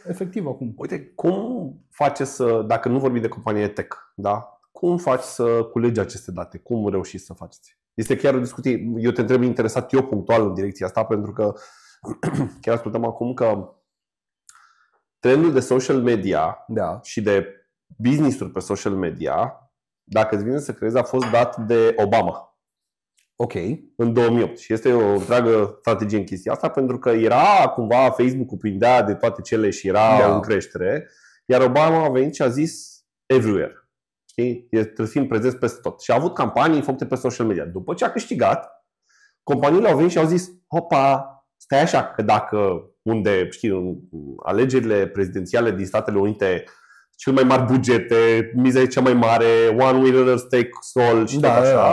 efectiv acum. Uite, cum faci dacă nu vorbim de companie tech, da? Cum faci să culegi aceste date? Cum reușiți să faceți? Este chiar o discuție, eu te întreb interesat eu punctual în direcția asta, pentru că chiar ascultăm acum că trendul de social media și de business-uri pe social media, dacă îți vine să crezi, a fost dat de Obama. Ok. În 2008. Și este o întreagă strategie în chestia asta, pentru că era cumva Facebook-ul prindea de toate cele și era în creștere, iar Obama a venit și a zis everywhere. Știi? Trebuie să fim prezenți peste tot. Și a avut campanii făcute pe social media. După ce a câștigat, companiile au venit și au zis, hopa, stai așa, că dacă în alegerile prezidențiale din Statele Unite cel mai mari bugete, miza e cea mai mare, one winner takes all și tot așa,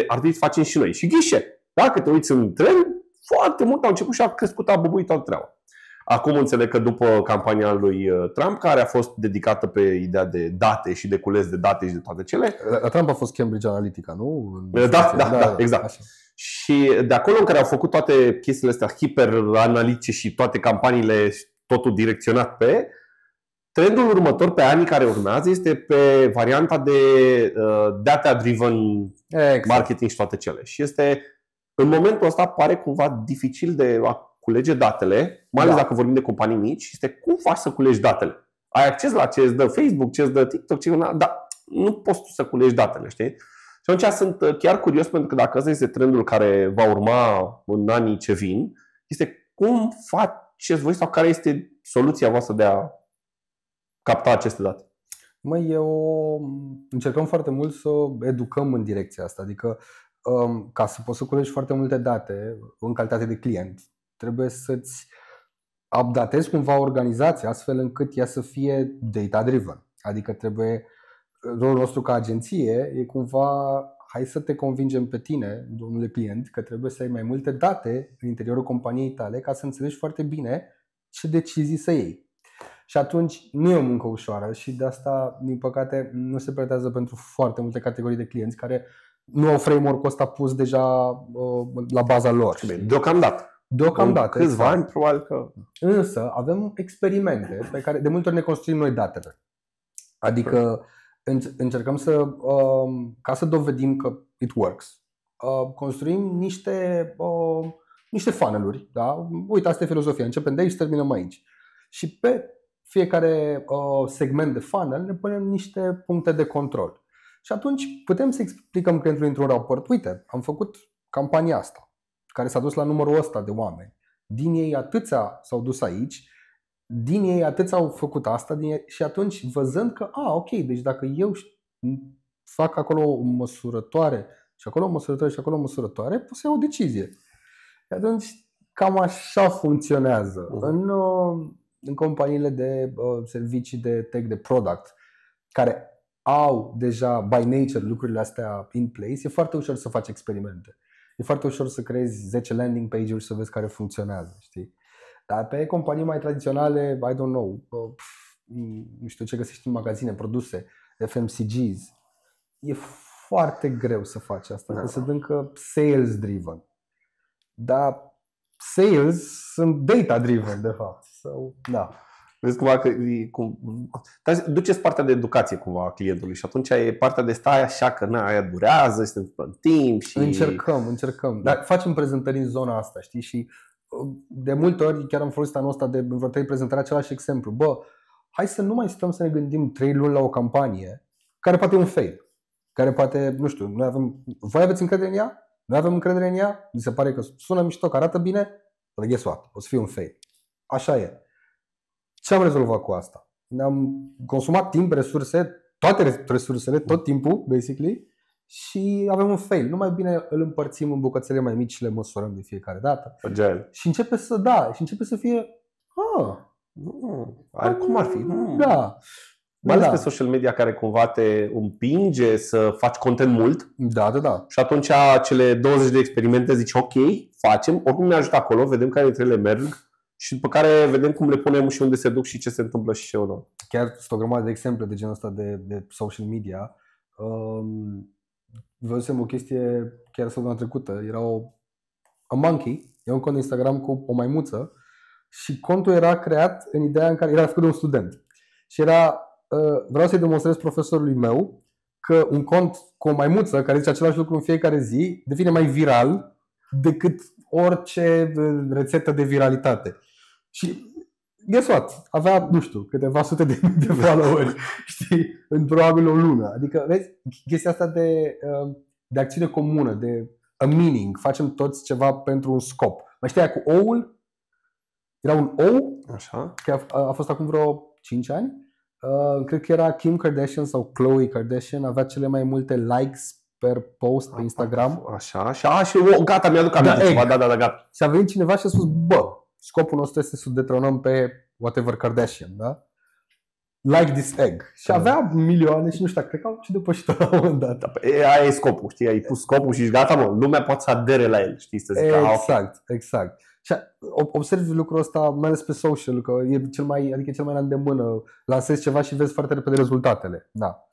ar trebui să facem și noi. Și ghișe, dacă te uiți în trend, foarte mult au început și a crescut, a bubuit toată treaba. Acum înțeleg că după campania lui Trump, care a fost dedicată pe ideea de date și de cules de date și de toate cele. La Trump a fost Cambridge Analytica, nu? Da, exact. Așa. Și de acolo în care au făcut toate chestiile astea hiper-analitice și toate campaniile, totul direcționat pe, trendul următor pe anii care urmează este pe varianta de data-driven marketing și toate cele. Și este, în momentul ăsta pare cumva dificil de a culege datele, mai ales dacă vorbim de companii mici, este cum faci să culegi datele. ai acces la ce îți dă Facebook, ce îți dă TikTok, dar nu poți tu să culegi datele, știi? Și atunci sunt chiar curios, pentru că dacă ăsta este trendul care va urma în anii ce vin, este cum faceți voi sau care este soluția voastră de a capta aceste date? Încercăm foarte mult să educăm în direcția asta, adică ca să poți să culegi foarte multe date în calitate de client, trebuie să-ți updatezi cumva organizația astfel încât ea să fie data-driven. Adică rolul nostru ca agenție e cumva, hai să te convingem pe tine, domnule client, că trebuie să ai mai multe date în interiorul companiei tale ca să înțelegi foarte bine ce decizii să iei. Și atunci nu e o muncă ușoară și de asta, din păcate, nu se pretează pentru foarte multe categorii de clienți care nu au framework-ul ăsta pus deja la baza lor. Deocamdată. În câțiva ani, probabil că... Însă avem experimente pe care de multe ori ne construim noi datele. Adică încercăm ca să dovedim că it works, construim niște funnel-uri. Da? Uite, asta e filozofia. Începem de aici și terminăm aici. Și pe fiecare segment de funnel ne punem niște puncte de control. Și atunci putem să explicăm clientului într-un raport: uite, am făcut campania asta, care s-a dus la numărul ăsta de oameni. Din ei atâția s-au dus aici, din ei atâția au făcut asta, și atunci văzând că, ok, deci dacă eu fac acolo o măsurătoare și acolo o măsurătoare și acolo o măsurătoare, pot să iau o decizie. Și atunci cam așa funcționează. În companiile de servicii de tech, de product, care au deja by nature lucrurile astea in place, e foarte ușor să faci experimente. E foarte ușor să creezi 10 landing page-uri să vezi care funcționează, știi? Dar pe companii mai tradiționale, I don't know, nu știu ce găsești în magazine, produse, FMCGs, e foarte greu să faci asta, că se încă sales driven. Dar sales sunt data driven, de fapt. Da. Vezi cumva că duceți partea de educație cumva a clientului și atunci e partea de stai așa că aia durează, se întâmplă în timp și... Încercăm. Dar facem prezentări în zona asta, știi? Și de multe ori chiar am folosit anul ăsta de vreo 3 prezentări același exemplu. Hai să nu mai stăm să ne gândim 3 luni la o campanie care poate e un fail. Care poate, nu știu, voi aveți încredere în ea? Noi avem încredere în ea? Mi se pare că sună mișto, că arată bine? Dar guess what? O să fie un fail. Așa e. Ce am rezolvat cu asta? Ne-am consumat timp, resurse, toate resursele, tot timpul, basically, și avem un fail. Nu mai bine îl împărțim în bucățele mai mici și le măsurăm de fiecare dată. Agile. Și începe să fie cum ar fi? Da. Mai ales pe social media, care cumva te împinge să faci content mult. Da. Și atunci cele 20 de experimente zici ok, facem, oricum ne ajută acolo, vedem care dintre ele merg și după care vedem cum le punem și unde se duc și ce se întâmplă și ce nu. Chiar sunt o grămadă de exemple de genul ăsta de social media. Văzusem o chestie chiar săptămâna trecută. Era a monkey, e un cont de Instagram cu o maimuță și contul era creat în ideea în care era făcut de un student. Și era, vreau să-i demonstrez profesorului meu că un cont cu o maimuță care zice același lucru în fiecare zi devine mai viral decât orice rețetă de viralitate. Și guess what? Avea, nu știu, câteva sute de mii de followeri, știi, în probabil o lună. Adică, vezi, chestia asta de acțiune comună, de a meaning, facem toți ceva pentru un scop. Mai știi aia cu oul? Era un ou, așa, că a fost acum vreo 5 ani. Cred că era Kim Kardashian sau Khloe Kardashian, avea cele mai multe likes per post pe Instagram. Așa, și gata, mi-aduc aminte ceva, gata. Și a venit cineva și a spus, scopul nostru este să detronăm pe whatever Kardashian, da? Like this egg. Și avea milioane și nu știu, cred că au și depășit la un moment dat. Aia e scopul, știi? Ai pus scopul și gata, lumea poate să adere la el, știi? Să zică, exact. Și observi lucrul ăsta, mai ales pe social, că e cel mai la îndemână. Lansezi ceva și vezi foarte repede rezultatele. Da.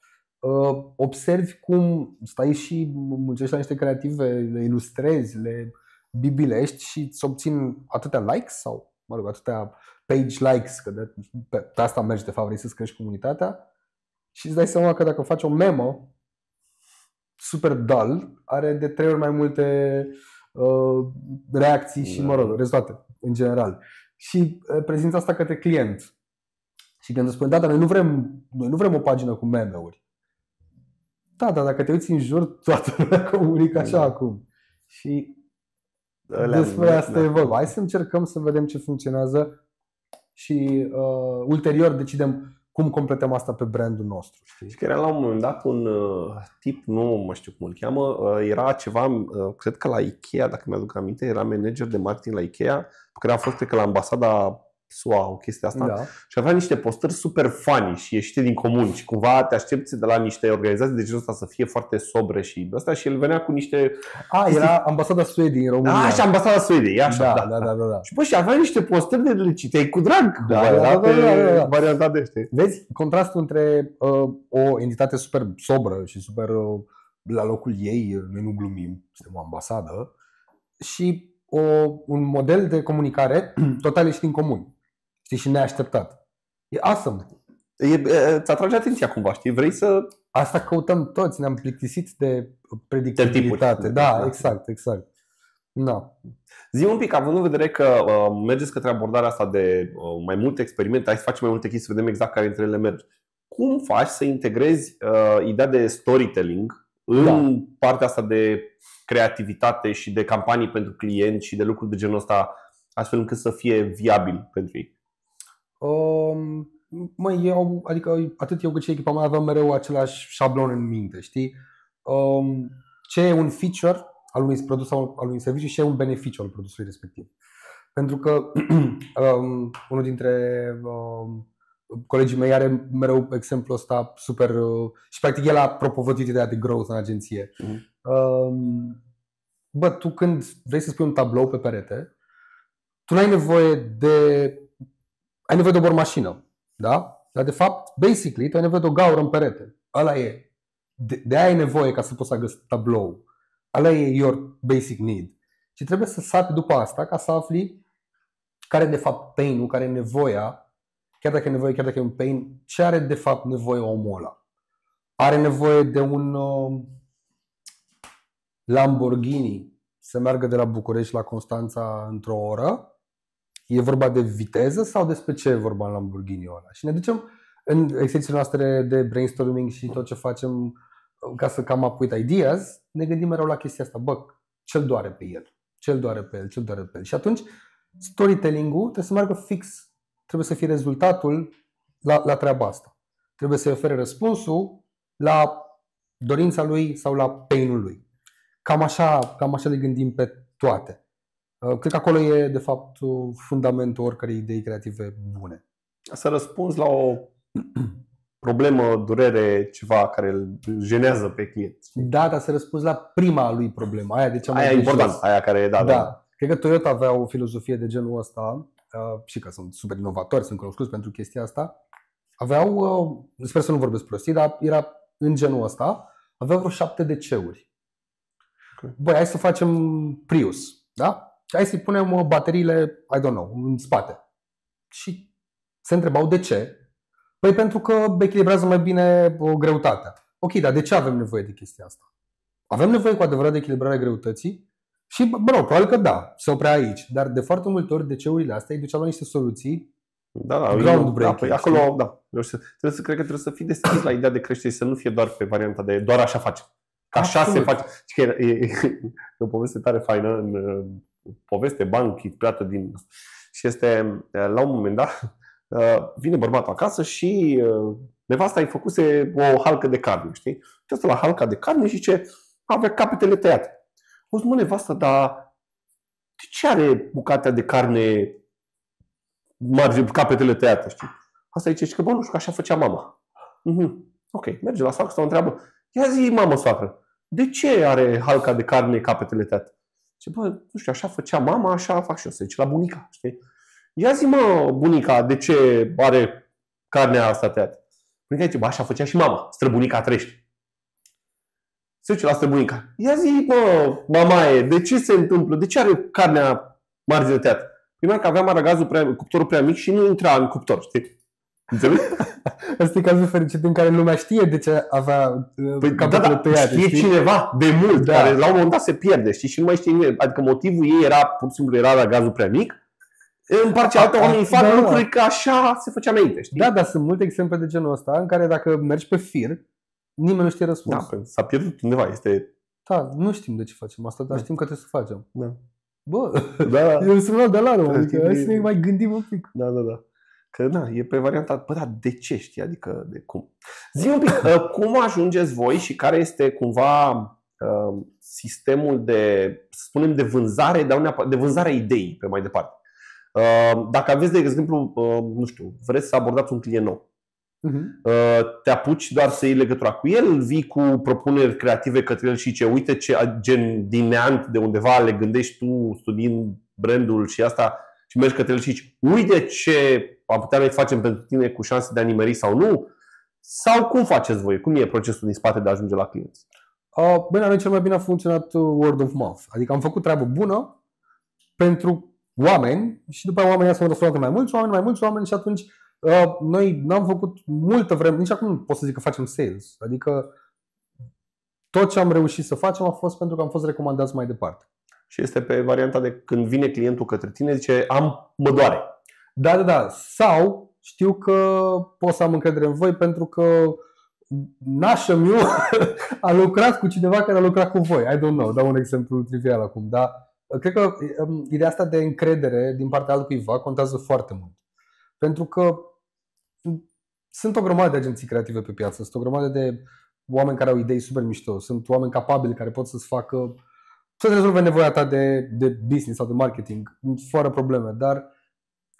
Observi cum stai și muncești la niște creative, le ilustrezi, le bibilești și îți obțin atâtea likes sau, atâtea page likes, că pe asta mergi de fapt, vrei să-ți crești comunitatea și îți dai seama că dacă faci o memă super dull, are de 3 ori mai multe reacții și, rezultate în general. Și prezinți asta către client. Și când îți spune, da, dar noi nu vrem o pagină cu meme-uri. Da, dar dacă te uiți în jur, toată lumea comunică așa acum. Și despre asta e vorba. Hai să încercăm să vedem ce funcționează și ulterior decidem cum completăm asta pe brandul nostru. Și că era la un moment dat un tip, nu mă știu cum îl cheamă, era ceva, cred că la Ikea, dacă mi-aduc aminte, era manager de marketing la Ikea, care a fost, cred că, la ambasada SUA, o chestie asta, Da. și avea niște postări super funny și ieșite din comun și cumva te aștepți de la niște organizații de genul ăsta să fie foarte sobre și ăsta, și el venea cu niște... Era ambasada Suediei în România. Și ambasada Suediei, așa. Da. Și și avea niște postări de le citeai cu drag. Da. Varianta de ăștia. Vezi contrastul între o entitate super sobră și super la locul ei, noi nu glumim, suntem o ambasadă, și un model de comunicare total ieșit din comun. Știi, și neașteptat. E awesome. Îți atrage atenția cumva, știi? Vrei să... Asta căutăm toți, ne-am plictisit de predictibilitate. Da, exact. Da. Zi un pic, având în vedere că mergeți către abordarea asta de mai multe experimente, hai să facem mai multe chestii să vedem exact care dintre ele merg. Cum faci să integrezi ideea de storytelling în partea asta de creativitate și de campanii pentru clienți și de lucruri de genul ăsta, astfel încât să fie viabil pentru ei? Adică atât eu cât și echipa mea aveam mereu același șablon în minte, știi? Ce e un feature al unui produs sau al unui serviciu și ce e un beneficiu al produsului respectiv. Pentru că unul dintre colegii mei are mereu exemplul ăsta super și practic el a propovăduit ideea de growth în agenție. Tu când vrei să spui un tablou pe perete, tu nu ai nevoie de o bormașină, da? Dar de fapt, basically, tu ai nevoie de o gaură în perete. Ăla e. De aia ai nevoie ca să poți să găsi tablou. Ăla e your basic need. Și trebuie să sapi după asta ca să afli care e de fapt pain-ul, care e nevoia, chiar dacă e nevoie, chiar dacă e un pain, ce are de fapt nevoie omul ăla. Are nevoie de un Lamborghini să meargă de la București la Constanța într-o oră? E vorba de viteză sau despre ce e vorba în Lamborghini-ul ăla? Și ne ducem în exercițiile noastre de brainstorming și tot ce facem ca să come up with ideas, ne gândim mereu la chestia asta. Ce-l doare pe el? Ce-l doare pe el? Și atunci storytelling-ul trebuie să meargă fix. Trebuie să fie rezultatul la treaba asta. Trebuie să-i ofere răspunsul la dorința lui sau la pain-ul lui. Cam așa le gândim pe toate. Cred că acolo e, de fapt, fundamentul oricărei idei creative bune. Să răspunzi la o problemă, durere, ceva care îl jenează pe client. Da, dar să răspunzi la prima lui problemă. Aia e important, aia care e, da. Cred că Toyota avea o filozofie de genul ăsta și că sunt super inovatori, sunt cunoscuți pentru chestia asta. Aveau, sper să nu vorbesc prostii, dar era în genul ăsta, aveau vreo 7 DC-uri. Okay. Hai să facem Prius, da? Hai să-i punem bateriile, I don't know, în spate. Și se întrebau de ce. Păi pentru că echilibrează mai bine greutatea. Ok, dar de ce avem nevoie de chestia asta? Avem nevoie cu adevărat de echilibrarea greutății? Și, probabil că da, se oprea aici. Dar de foarte multe ori DC-urile astea îi duceau la niște soluții groundbreaking. Acolo, da. Cred că trebuie să fii deschis la ideea de creștere, să nu fie doar pe varianta de doar așa face. Că așa se face. E o poveste tare faină în poveste banc inspirată din... Și este, la un moment dat, vine bărbatul acasă și nevasta îi făcuse o halcă de carne, știi? Și asta la halca de carne și zice, avea capetele tăiate. O zic, nevasta, dar de ce are bucata de carne capetele tăiate, știi? Asta zice, că nu știu, că așa făcea mama. Ok, merge la soacră, o întreabă, ia zi, mamă, soacră, de ce are halca de carne capetele tăiate? Și nu știu, așa făcea mama, așa fac și eu, se zice la bunica, știi? Ia zi, bunica, de ce are carnea asta tăiată? Bunica zice, așa făcea și mama, străbunica trăiește. Se duce la străbunica. Ia zi, mamaie, de ce se întâmplă? De ce are carnea margine tăiată? Prima că aveam cuptorul prea mic și nu intra în cuptor, știi? Înțelegi? Asta e cazul fericit în care lumea știe de ce avea capetele tăiate. Știe cineva de mult, care la un moment dat se pierde, știi? Și nu mai știe nimeni. Adică motivul ei era, pur și simplu, era la gazul prea mic în partea altă oamenii fac lucruri că așa se făcea înainte, știi? Da, dar sunt multe exemple de genul ăsta în care dacă mergi pe fir, nimeni nu știe răspuns. Da, s-a pierdut undeva, este... Da, nu știm de ce facem asta, dar știm că trebuie să facem. Da. Bă, Da. e un semnal de alarmă, adică hai să ne mai gândim un pic. Da. Că da, e pe varianta, bă, da, de ce, știi? Adică de cum? Zi un pic, cum ajungeți voi și care este cumva sistemul de, să spunem, de vânzare, de vânzarea ideii pe mai departe. Dacă aveți, de exemplu, nu știu, vreți să abordați un client nou, te apuci doar să iei legătura cu el, vii cu propuneri creative către el și ce uite ce gen din neant de undeva le gândești tu studiind brandul și asta și mergi către el și zici uite ce am putea noi facem pentru tine cu șanse de a nimeri sau nu? Sau cum faceți voi? Cum e procesul din spate de a ajunge la clienți? Bine, noi cel mai bine a funcționat word of mouth. Adică am făcut treabă bună pentru oameni și după aia oamenii s-au răspuns mai mulți oameni și atunci noi n-am făcut multă vreme, nici acum nu pot să zic că facem sales. Adică tot ce am reușit să facem a fost pentru că am fost recomandați mai departe. Și este pe varianta de când vine clientul către tine, zice mă doare. Da. Sau știu că pot să am încredere în voi pentru că nașa meu a lucrat cu cineva care a lucrat cu voi. I don't know, dau un exemplu trivial acum, dar cred că ideea asta de încredere din partea altcuiva contează foarte mult. Pentru că sunt o grămadă de agenții creative pe piață, sunt o grămadă de oameni care au idei super mișto, sunt oameni capabili care pot să-ți facă, să-ți rezolve nevoia ta de business sau de marketing fără probleme, dar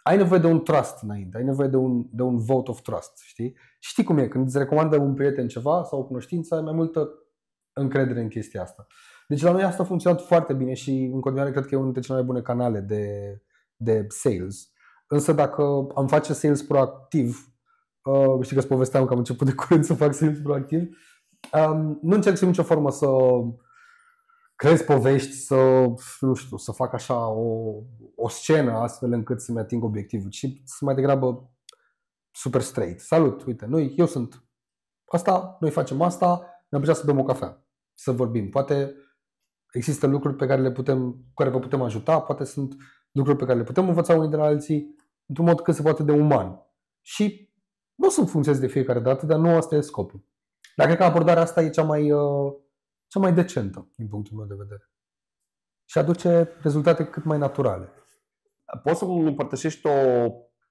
ai nevoie de un trust înainte, ai nevoie de un vote of trust, știi? Știi cum e, când îți recomandă un prieten ceva sau o cunoștință, ai mai multă încredere în chestia asta. Deci la noi asta a funcționat foarte bine și în continuare cred că e unul dintre cele mai bune canale de sales. Însă dacă am face sales proactiv, știi că îți povesteam că am început de curând să fac sales proactiv, nu încerc sub nicio formă să crezi povești, să fac așa o scenă astfel încât să-mi ating obiectivul, ci să mai degrabă super straight. Salut, uite, eu sunt asta, noi facem asta, ne-am putea să bem o cafea, să vorbim. Poate există lucruri pe care vă putem ajuta, poate sunt lucruri pe care le putem învăța unii de la alții într-un mod cât se poate de uman. Și nu sunt funcționezi de fiecare dată, dar nu asta e scopul. Dar cred că abordarea asta e cea mai decentă din punctul meu de vedere. Și aduce rezultate cât mai naturale. Poți să-mi împărtășești o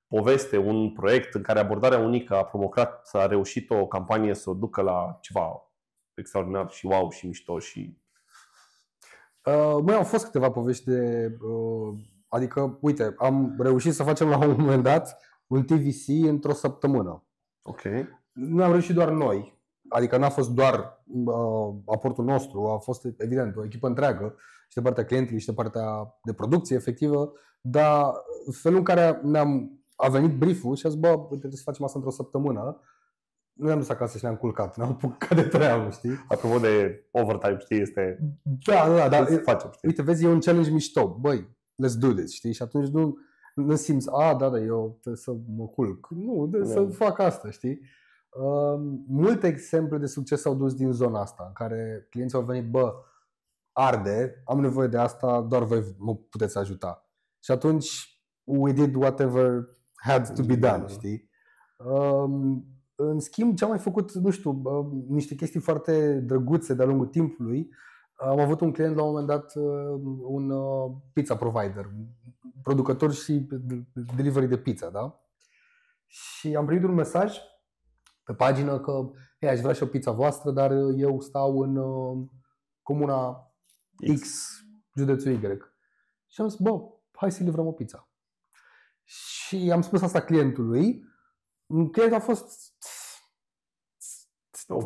poveste, un proiect în care abordarea unică a Promocrat a reușit o campanie să o ducă la ceva extraordinar și wow și mișto și... Au fost câteva povești adică, uite, am reușit să facem la un moment dat un TVC într-o săptămână. Ok. Nu am reușit doar noi. Adică n-a fost doar aportul nostru, a fost evident o echipă întreagă și de partea clientului și de partea de producție efectivă, dar felul în care a venit brieful și a zis, bă, trebuie să facem asta într-o săptămână, nu ne-am dus acasă și ne-am culcat, ne-am apucat de treabă, știi? Apropo de overtime, știi, este... Da, facem, știi? Uite, vezi, e un challenge mișto, băi, let's do this, știi? Și atunci nu simți, da, eu trebuie să mă culc. Nu, să fac asta, știi? Multe exemple de succes s-au dus din zona asta, în care clienții au venit, bă, arde, am nevoie de asta, doar voi mă puteți ajuta. Și atunci we did whatever had to be done, știi? În schimb, ce am mai făcut, nu știu, niște chestii foarte drăguțe de-a lungul timpului. Am avut un client la un moment dat, un pizza provider, producător și delivery de pizza, da? Și am primit un mesaj pe pagină că aș vrea și o pizza voastră, dar eu stau în comuna X, județul Y. Și am zis, bă, hai să livrăm o pizza. Și am spus asta clientului. Clientul a fost...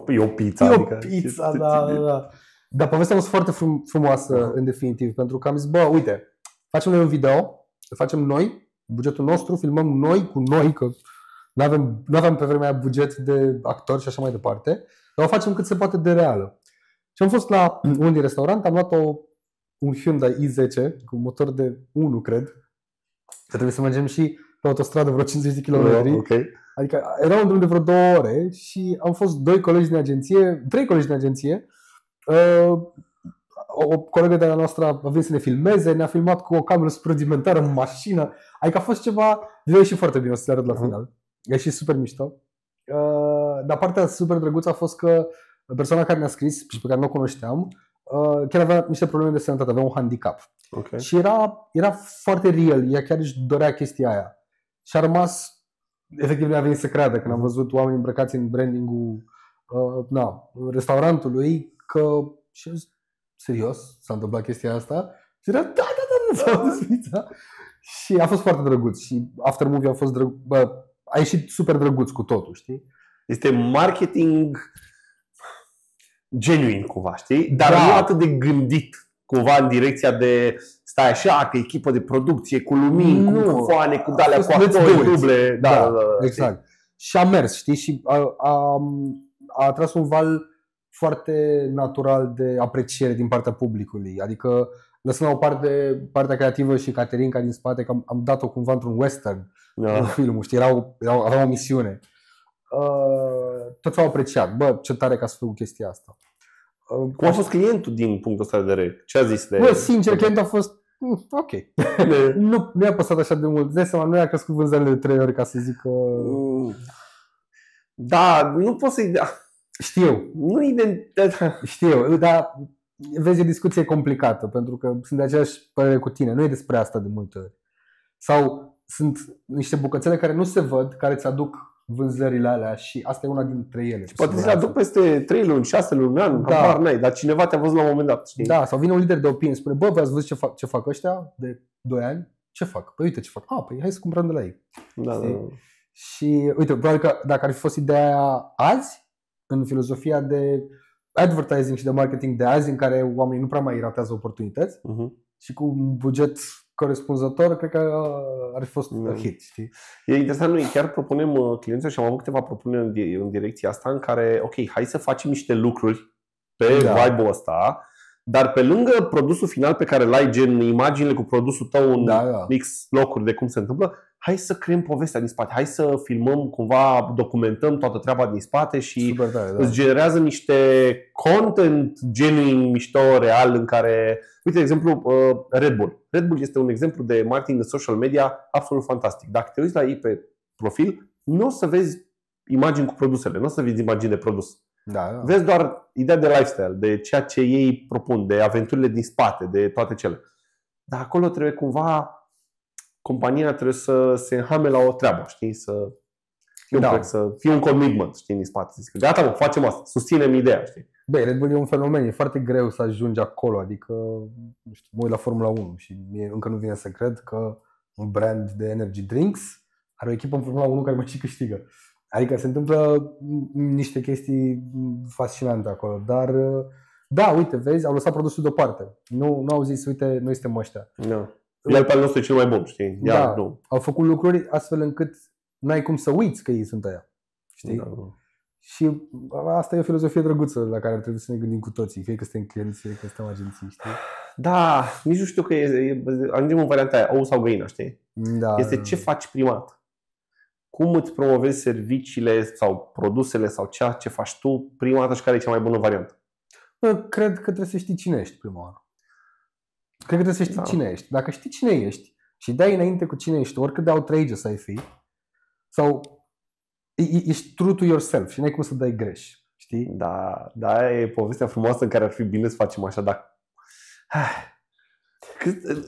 E o pizza. Adică, pizza, da. Dar povestea a fost foarte frumoasă, în definitiv, pentru că am zis, bă, uite, facem noi un video, îl facem noi, bugetul nostru, filmăm noi cu noi, că nu aveam pe vremea aia buget de actori și așa mai departe, dar o facem cât se poate de reală. Și am fost la un din restaurant, am luat un Hyundai i10 cu motor de 1, cred, că trebuie să mergem și pe autostradă vreo 50 de km. Okay. Adică era un drum de vreo 2 ore și am fost 3 colegi din agenție. o colegă de-a noastră a venit să ne filmeze, ne-a filmat cu o cameră suprarudimentară în mașină. Adică a fost ceva, a ieșit foarte bine, o să le arăt la final. E și super mișto. Dar partea super drăguță a fost că persoana care ne-a scris și pe care nu o cunoșteam, chiar avea niște probleme de sănătate, avea un handicap. Okay. Și era foarte real, ea chiar își dorea chestia aia. Și a rămas, efectiv ne-a venit să creadă când am văzut oameni îmbrăcați în branding-ul restaurantului, că și eu zic, serios, s-a întâmplat chestia asta? Și era da. Și a fost foarte drăguț și after movie a fost a ieșit super drăguț cu totul, știi? Este marketing genuin cumva, știi? Dar nu atât de gândit cumva în direcția de stai așa, că echipă de producție cu lumini, cu microfoane, cu dalea, cu actori duble. Da, exact. Și a mers, știi? Și a atras un val foarte natural de apreciere din partea publicului. Adică, lăsând la o parte partea creativă și Caterinca din spate, că am dat-o cumva într-un western în filmul, știi? Avea o misiune. Toți au apreciat. Bă, ce tare că ați făcut chestia asta. Cum a fost clientul din punctul ăsta de vedere? Ce a zis de... Bă, sincer, clientul a fost ok. Nu i-a păsat așa de mult. De seama, nu i-a crescut vânzările de 3 ori ca să zic că... Da, nu pot să-i... Știu. Știu, dar vezi, e discuție complicată, pentru că sunt de aceeași părere cu tine. Nu e despre asta de multe ori. Sau sunt niște bucățele care nu se văd, care îți aduc vânzările alea și asta e una dintre ele. Poate ți le aduc peste 3 luni, 6 luni, un an, dar cineva te-a văzut la un moment dat. Știi? Da, sau vine un lider de opinie, spune, bă, v-ați văzut ce fac ăștia de 2 ani? Ce fac? Păi uite ce fac. Păi hai să cumpărăm de la ei. Da. Și uite, probabil că dacă ar fi fost ideea aia azi, în filozofia de advertising și de marketing de azi, în care oamenii nu prea mai ratează oportunități și cu un buget corespunzător, cred că ar fi fost un hit, știi? E interesant, noi chiar propunem clienților și am avut câteva propuneri în direcția asta în care, ok, hai să facem niște lucruri pe vibe-ul ăsta, dar pe lângă produsul final pe care l-ai, gen imaginile cu produsul tău în mix locuri de cum se întâmplă, hai să creăm povestea din spate, hai să filmăm cumva, documentăm toată treaba din spate și îți generează niște content genuine, mișto, real, în care, uite, de exemplu, Red Bull. Red Bull este un exemplu de marketing de social media absolut fantastic. Dacă te uiți la ei pe profil, nu o să vezi imagini cu produsele, nu o să vezi imagini de produs. Vezi doar ideea de lifestyle, de ceea ce ei propun, de aventurile din spate, de toate cele. Dar acolo trebuie cumva, compania trebuie să se înhame la o treabă, știi? Să fie un commitment, știi, din spate. Zic, gata, mă, facem asta, susținem ideea, știi? Băi, Red Bull e un fenomen, e foarte greu să ajungi acolo, adică, nu știu, mă uit la Formula 1 și mie încă nu vine să cred că un brand de energy drinks are o echipă în Formula 1 care mai și câștigă. Adică se întâmplă niște chestii fascinante acolo, dar da, uite, vezi, au lăsat produsul deoparte. Nu au zis, uite, noi suntem ăștia. El pe al nostru e cel mai bun, știi? Nu. Au făcut lucruri astfel încât n-ai cum să uiți că ei sunt aia. Știi? Și asta e o filozofie drăguță la care ar trebui să ne gândim cu toții, fie că suntem clienți, fie că suntem agenții, știi? Da, nici nu știu că ajungem în varianta aia, ou sau găina, știi? Este ce faci prima dată. Cum îți promovezi serviciile sau produsele sau ceea ce faci tu prima dată și care e cea mai bună variantă? Cred că trebuie să știi cine ești prima oară. Cred că trebuie să știi cine ești. Dacă știi cine ești și dai înainte cu cine ești, oricât de outrageous ai fi, sau ești true to yourself și n-ai cum să dai greș. Știi? Da, e povestea frumoasă în care ar fi bine să facem așa, dar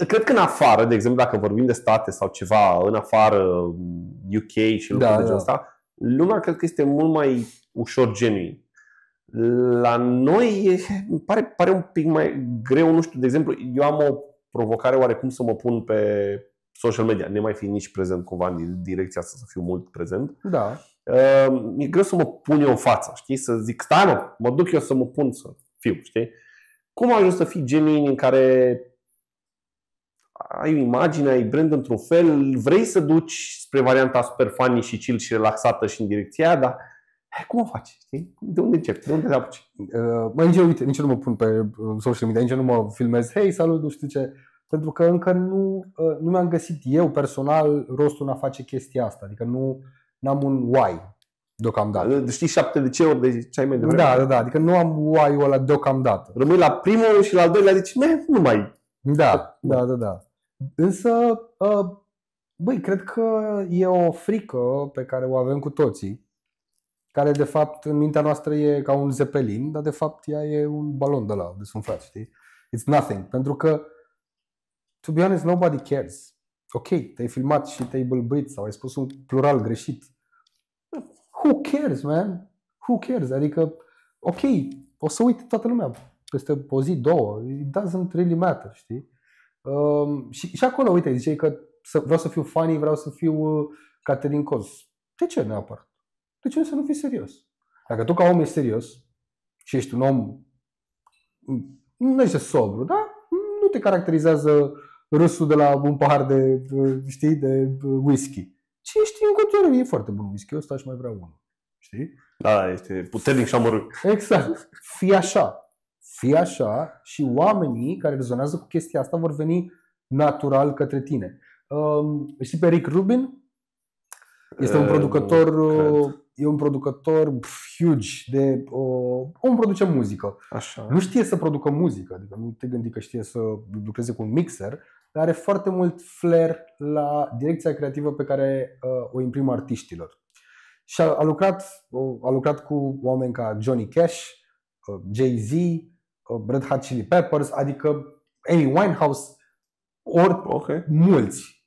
cred că în afară, de exemplu, dacă vorbim de state sau ceva, în afară, UK și lucruri de genul ăsta, lumea cred că este mult mai ușor genuin. La noi pare un pic mai greu, nu știu, de exemplu, eu am o provocare oarecum să mă pun pe social media, nemai fi nici prezent cumva în direcția asta, să fiu mult prezent. E greu să mă pun eu în față, știi? Să zic, stai mă duc eu să mă pun să fiu, știi? Cum ajungi să fii genuin în care ai o imagine, ai brand într-un fel, vrei să duci spre varianta super funny și chill și relaxată și în direcția aia, dar cum o faci? Știi? De unde începi? De unde te apuci? Uite, nici nu mă pun pe social media, nici nu mă filmez, hei, salut, nu știu ce, pentru că încă nu mi-am găsit eu personal rostul în a face chestia asta, adică nu am un why. deocamdată. Știi 7 de ce ori de ce ai mai devreme? Da, adică nu am why-ul ăla deocamdată. Rămâi la primul și la al doilea, deci nu mai. Da. Însă, băi, cred că e o frică pe care o avem cu toții, care de fapt în mintea noastră e ca un zeppelin, dar de fapt ea e un balon de ăla desumflat, știi? It's nothing. Pentru că, to be honest, nobody cares. Ok, te-ai filmat și te-ai bâlbâit sau ai spus un plural greșit. Who cares, man? Who cares? Adică, ok, o să uite toată lumea peste o zi, două. It doesn't really matter, știi? Și acolo, uite, ziceai că vreau să fiu funny, vreau să fiu Caterin Coz. De ce neapărat? De ce să nu fii serios? Dacă tu ca om ești serios și ești un om, nu ești sobru, da? Nu te caracterizează râsul de la un pahar de, știi, de whisky. Și ești în continuare, e foarte bun whisky, ăsta și mai vrea unul. Știi? Da, este puternic și amărât. Exact. Fii așa. Fii așa și oamenii care rezonează cu chestia asta vor veni natural către tine. Știi pe Rick Rubin? Este un producător, e un producător huge de om produce muzică. Așa. Nu știe să producă muzică, adică nu te gândi că știe să lucreze cu un mixer, dar are foarte mult flair la direcția creativă pe care o imprimă artiștilor. Și a lucrat cu oameni ca Johnny Cash, Jay-Z, Red Hot Chili Peppers, adică Amy Winehouse,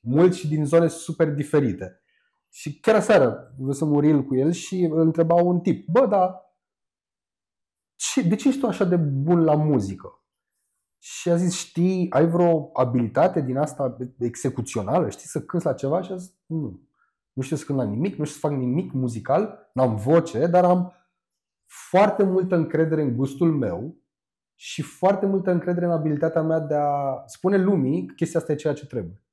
mulți și din zone super diferite. Și chiar aseară văzusem un reel cu el și îl întreba un tip: bă, dar de ce ești tu așa de bun la muzică? Și a zis: știi, ai vreo abilitate din asta execuțională? Știi să cânti la ceva? Și a zis: nu știu să cânt la nimic, nu știu să fac nimic muzical, n-am voce, dar am foarte multă încredere în gustul meu și foarte multă încredere în abilitatea mea de a spune lumii că chestia asta e ceea ce trebuie.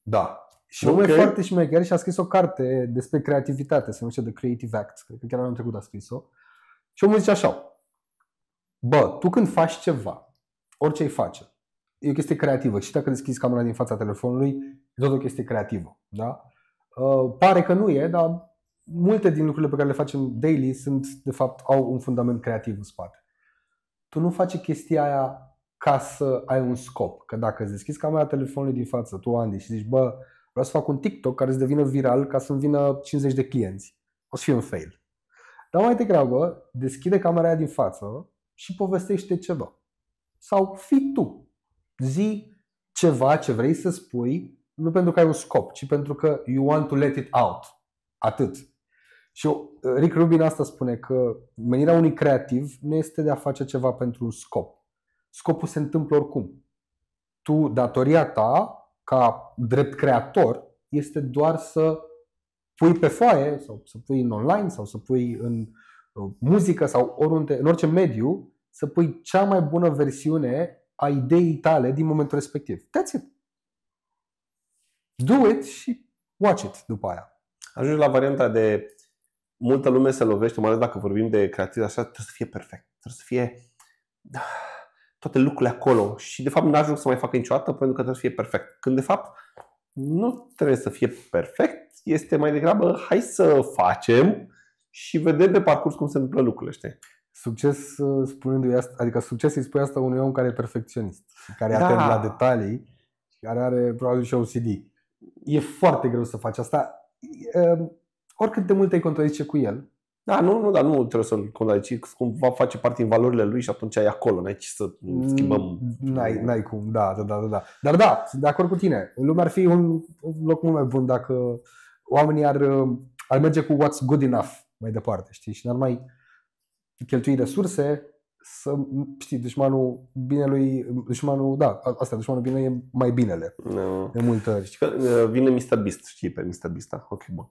Da. Și omul e foarte șmecher și a scris o carte despre creativitate, se numește The Creative Act, cred că chiar anul trecut a scris-o. Și omul zice așa: bă, tu când faci ceva, orice îi face, e o chestie creativă. Și dacă deschizi camera din fața telefonului, e tot o chestie creativă. Da? Pare că nu e, dar multe din lucrurile pe care le facem daily sunt, de fapt, au un fundament creativ în spate. Tu nu faci chestia aia ca să ai un scop. Că dacă îți deschizi camera telefonului din față, tu, Andy, și zici: bă, vreau să fac un TikTok care să devină viral ca să-mi vină 50 de clienți, o să fie un fail. Dar mai degrabă, deschide camera aia din față și povestește ceva. Sau fii tu. Zi ceva ce vrei să spui, nu pentru că ai un scop, ci pentru că you want to let it out. Atât. Și Rick Rubin asta spune, că menirea unui creativ nu este de a face ceva pentru un scop. Scopul se întâmplă oricum. Tu, datoria ta, ca drept creator, este doar să pui pe foaie sau să pui în online sau să pui în muzică sau oriunde, în orice mediu, să pui cea mai bună versiune a ideii tale din momentul respectiv. That's it. Do it și watch it după aia. Ajungi la varianta de multă lume se lovește, mai ales dacă vorbim de creativ, așa, trebuie să fie perfect. Trebuie să fie toate lucrurile acolo și de fapt nu ajung să mai facă niciodată pentru că trebuie să fie perfect. Când de fapt nu trebuie să fie perfect, este mai degrabă hai să facem și vedem pe parcurs cum se întâmplă lucrurile, știi? Succes spunându-i asta, adică succes îi spui asta unui om care e perfecționist, care e atent la detalii și care are probabil și OCD. E foarte greu să faci asta. Oricât de mult ai contrazice cu el. Dar nu trebuie să-l contrazici, cumva face parte din valorile lui și atunci e acolo, n-ai ce să schimbăm. N-ai cum, da. Dar da, sunt de acord cu tine. Lumea ar fi un loc mult mai bun dacă oamenii ar merge cu what's good enough mai departe, știi? Și n-ar mai cheltui resurse să, știi, dușmanul binelui, dușmanul binelui e mai binele. De multe ori. Știi că vine Mr. Beast, știi pe Mr. Beast, da? Ok, bun.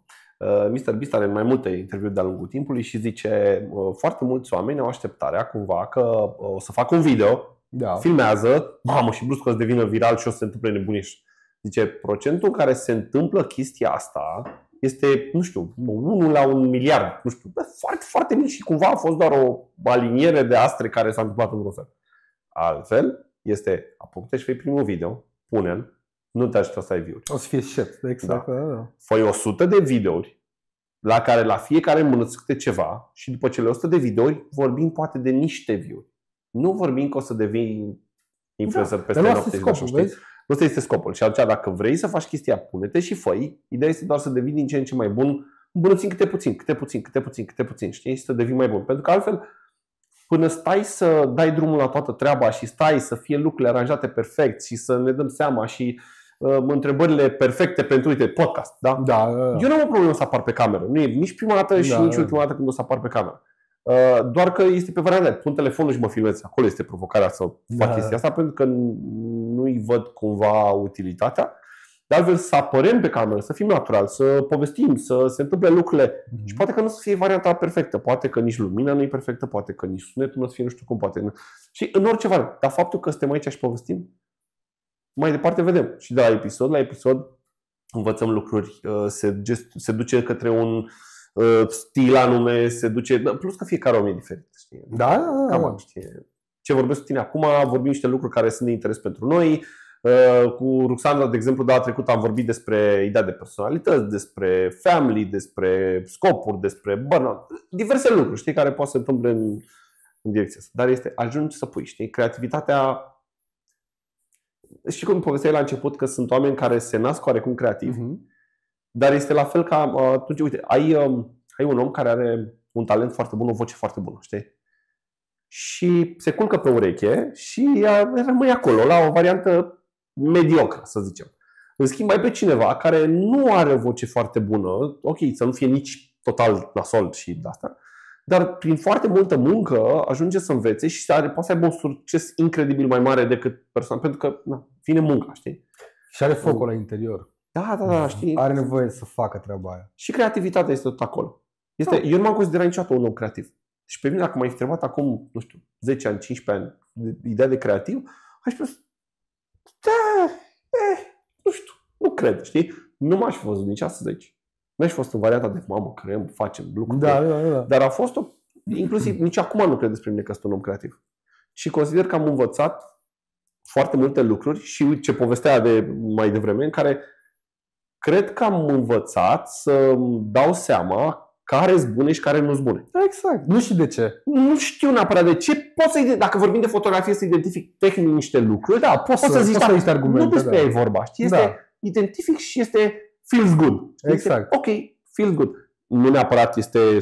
Mr. Beast are mai multe interviuri de-a lungul timpului și zice foarte mulți oameni au așteptarea cumva că o să facă un video, filmează, mamă, și brusc o să devină viral și o să se întâmple nebuniș. Zice, procentul în care se întâmplă chestia asta este, nu știu, 1 la 1 miliard, nu știu, foarte, foarte mic și cumva a fost doar o aliniere de astre care s-a întâmplat într-un fel. Altfel, este apucă-te și fii primul video, pune-l, nu te ajută să ai view-uri. O să fie shit, exact. Da. Fă 100 de videouri la care la fiecare mână câte ceva și după cele 100 de videouri vorbim poate de niște view-uri. Nu vorbim că o să devii influencer peste noapte. Ăsta este scopul. Și atunci, dacă vrei să faci chestia, pune-te și fă-i. Ideea este doar să devii din ce în ce mai bun, îmbunătățind câte puțin, știi? Și să devii mai bun. Pentru că altfel, până stai să dai drumul la toată treaba și stai să fie lucrurile aranjate perfect și să ne dăm seama și întrebările perfecte pentru, uite, podcast, da? Da. Eu nu am o problemă să apar pe cameră. Nu e nici prima dată și nici ultima dată când o să apar pe cameră. Doar că este pe varianta. Pun telefonul și mă filmez. Acolo este provocarea să fac chestia asta, pentru că nu-i văd cumva utilitatea. De altfel, să apărăm pe cameră, să fim natural, să povestim, să se întâmple lucrurile. Și poate că nu o să fie varianta perfectă. Poate că nici lumina nu e perfectă, poate că nici sunetul nu o să fie nu știu cum, poate. Și în orice variantă. Dar faptul că suntem aici și povestim, mai departe vedem. Și de la episod învățăm lucruri, se duce către un stil anume, se duce, plus că fiecare om e diferit, știi? Da. Știi? Ce vorbesc cu tine acum, vorbim niște lucruri care sunt de interes pentru noi. Cu Ruxandra, de exemplu, data trecută am vorbit despre ideea de personalități, despre family, despre scopuri, despre burnout, diverse lucruri, știi, care poate să se întâmple în direcția asta. Dar ajungi să pui, știi, creativitatea. Știi cum povesteai la început că sunt oameni care se nasc oarecum creativi, dar este la fel ca atunci, uite, ai un om care are un talent foarte bun, o voce foarte bună, știi? Și se culcă pe ureche și rămâne acolo, la o variantă mediocră, să zicem. În schimb, ai pe cineva care nu are o voce foarte bună, ok, să nu fie nici total nasol și de asta, dar prin foarte multă muncă ajunge să învețe și poate să aibă un succes incredibil mai mare decât persoana, pentru că vine munca, știi? Și are focul la interior. Da, știi? Are nevoie să facă treaba aia. Și creativitatea este tot acolo. Eu nu m-am considerat niciodată un om creativ. Și pe mine, dacă m-ai întrebat acum, nu știu, 10 ani, 15 ani, ideea de creativ, aș spus, nu știu, nu cred, știi? Nu m-aș fi văzut nici astăzi aici. Nu aș fi fost în varianta de, mamă, creăm, facem lucruri. Da. Dar a fost inclusiv, nici acum nu cred despre mine că sunt un om creativ. Și consider că am învățat foarte multe lucruri și ce povestea de mai devreme, în care cred că am învățat să dau seama care sunt bune și care nu sunt bune. Exact. Nu știu de ce. Nu știu neapărat de ce. Dacă vorbim de fotografie, să identific tehnic niște lucruri. Da, poți să zici niște argumente. Nu despre e vorba. Știi? Identific și este feels good. Exact. Ok, feels good. Nu neapărat este 100%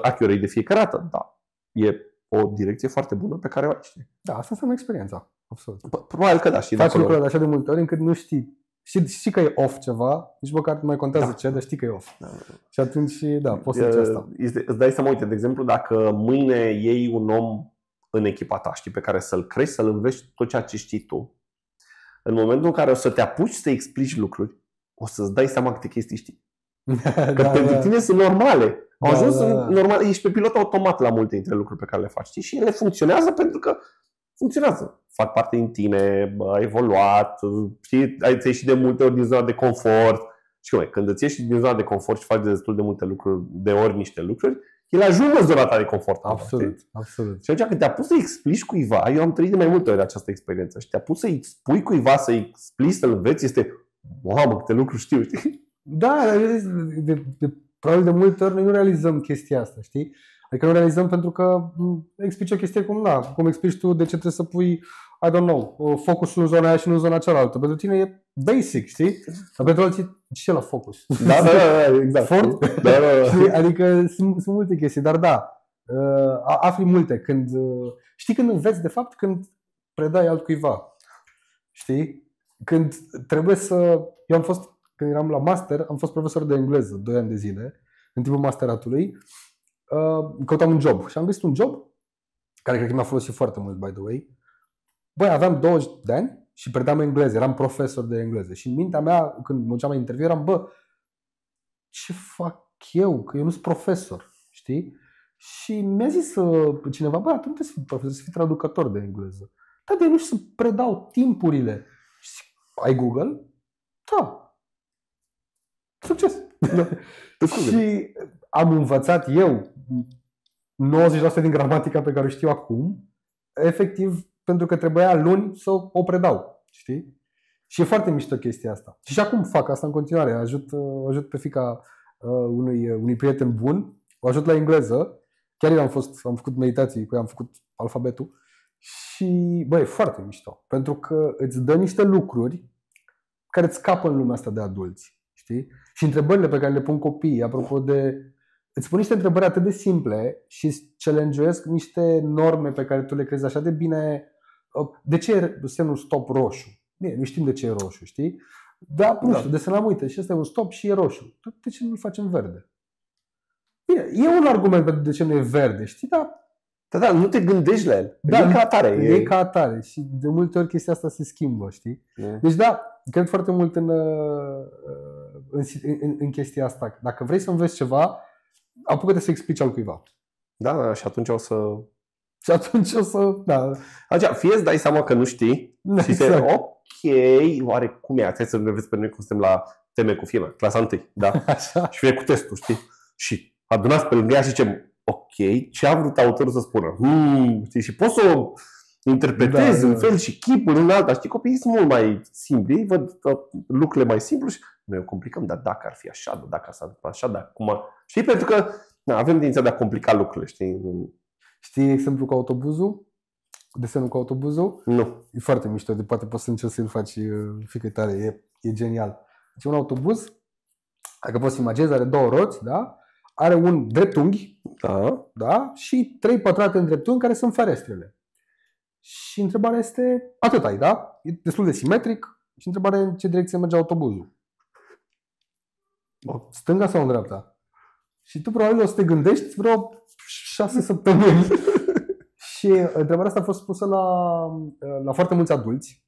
accurate de fiecare dată, dar e o direcție foarte bună pe care o ai. Știi? Da, asta înseamnă experiența. Absolut. Probabil că da. Faci lucrurile de așa de multe ori încât nu știi. Știi că e off ceva, nici măcar nu mai contează ce, dar știi că e off. Și atunci, poți să zici asta. Îți dai seama, uite, de exemplu, dacă mâine iei un om în echipa ta, știi, pe care să-l crești, să-l înveți tot ceea ce știi tu, în momentul în care o să te apuci să explici lucruri, o să-ți dai seama câte chestii știi. Că pentru tine sunt normale. Au ajuns normal, ești pe pilot automat la multe dintre lucruri pe care le faci, știi? Și ele funcționează pentru că funcționează. Fac parte din tine, ai evoluat, știi, ai ieșit de multe ori din zona de confort. Și când îți ieși din zona de confort și faci destul de multe lucruri, de ori niște lucruri, ele ajung în zona ta de confort. Absolut. Și atunci când te-a pus să explici cuiva, eu am trăit de mai multe ori această experiență și te-a pus să-i spui cuiva, să-i explici, să-l înveți, este, wow, câte lucruri știu, știi? Da, probabil de multe ori noi nu realizăm chestia asta, știi? Adică nu realizăm pentru că explici o chestie cum explici tu de ce trebuie să pui, I don't know, focusul în zona aia și nu în zona cealaltă. Pentru tine e basic, știi? Dar pentru alții, ce la focus? Da, exact. Fort? Da. Adică sunt multe chestii, dar da, afli multe. Știi când înveți, de fapt, când predai altcuiva. Știi? Când trebuie să... Când eram la master, am fost profesor de engleză 2 ani de zile, în timpul masteratului. Căutam un job și am găsit un job care cred că mi-a folosit foarte mult, by the way. Băi, aveam 20 de ani și predam engleză, eram profesor de engleză și în mintea mea, când mă duceam la interviu, eram, ce fac eu? Că eu nu sunt profesor, știi? Și mi-a zis cineva, atunci trebuie să fii profesor, să fii traducător de engleză. Da, de nu știu să predau timpurile. Și ai Google? Da. Succes! Și am învățat eu 90% din gramatica pe care o știu acum, efectiv, pentru că trebuia luni să o predau, știi? Și e foarte mișto chestia asta. Și acum fac asta în continuare, ajut pe fiica unui prieten bun, o ajut la engleză. Chiar eu am făcut meditații cu ea, am făcut alfabetul și, băi, e foarte mișto. Pentru că îți dă niște lucruri care îți scapă în lumea asta de adulți, știi? Și întrebările pe care le pun copiii, apropo de... Îți pun niște întrebări atât de simple și îți challenge-uiesc niște norme pe care tu le crezi așa de bine. De ce e semnul stop roșu? Bine, nu știm de ce e roșu, știi? Dar, nu știu, desenam, uite, și ăsta e un stop și e roșu. De ce nu-l facem verde? Bine, e un argument pentru de ce nu e verde, știi? Da, nu te gândești la el. Da, e ca atare. E ca atare și de multe ori chestia asta se schimbă, știi? Deci da, cred foarte mult în chestia asta. Dacă vrei să înveți ceva, apucă-te să explici altcuiva. Da, și atunci o să... Da. Așa, fie îți dai seama că nu știi și Exact. ok, oare cum e? Hai să ne vezi pe noi cum suntem la teme cu firme, clasa 1, da? Așa. Și fie cu testul, știi? Și adunați pe lângă ea și zicem, ok, ce a vrut autorul să spună? Știi? Și poți să o interpretezi în fel și chipul în alta. Știi, copiii sunt mult mai simpli, ei văd lucrurile mai simplu și noi o complicăm, dar dacă ar fi așa, dacă s-ar întâmpla așa, dar cum. Știi, pentru că avem tendința de a complica lucrurile, știi? Știi exemplu cu autobuzul? Desenul cu autobuzul? Nu. E foarte mișto, de poate poți să încerci să-l faci fiecare tare, e genial. Deci un autobuz, dacă poți să imaginezi, are două roți, da? Are un dreptunghi, da? Și 3 pătrate în dreptunghi care sunt ferestrele. Și întrebarea este, atât ai, da? E destul de simetric și întrebarea e în ce direcție merge autobuzul. Stânga sau în dreapta? Și tu probabil o să te gândești vreo 6 săptămâni. Și întrebarea asta a fost pusă la foarte mulți adulți,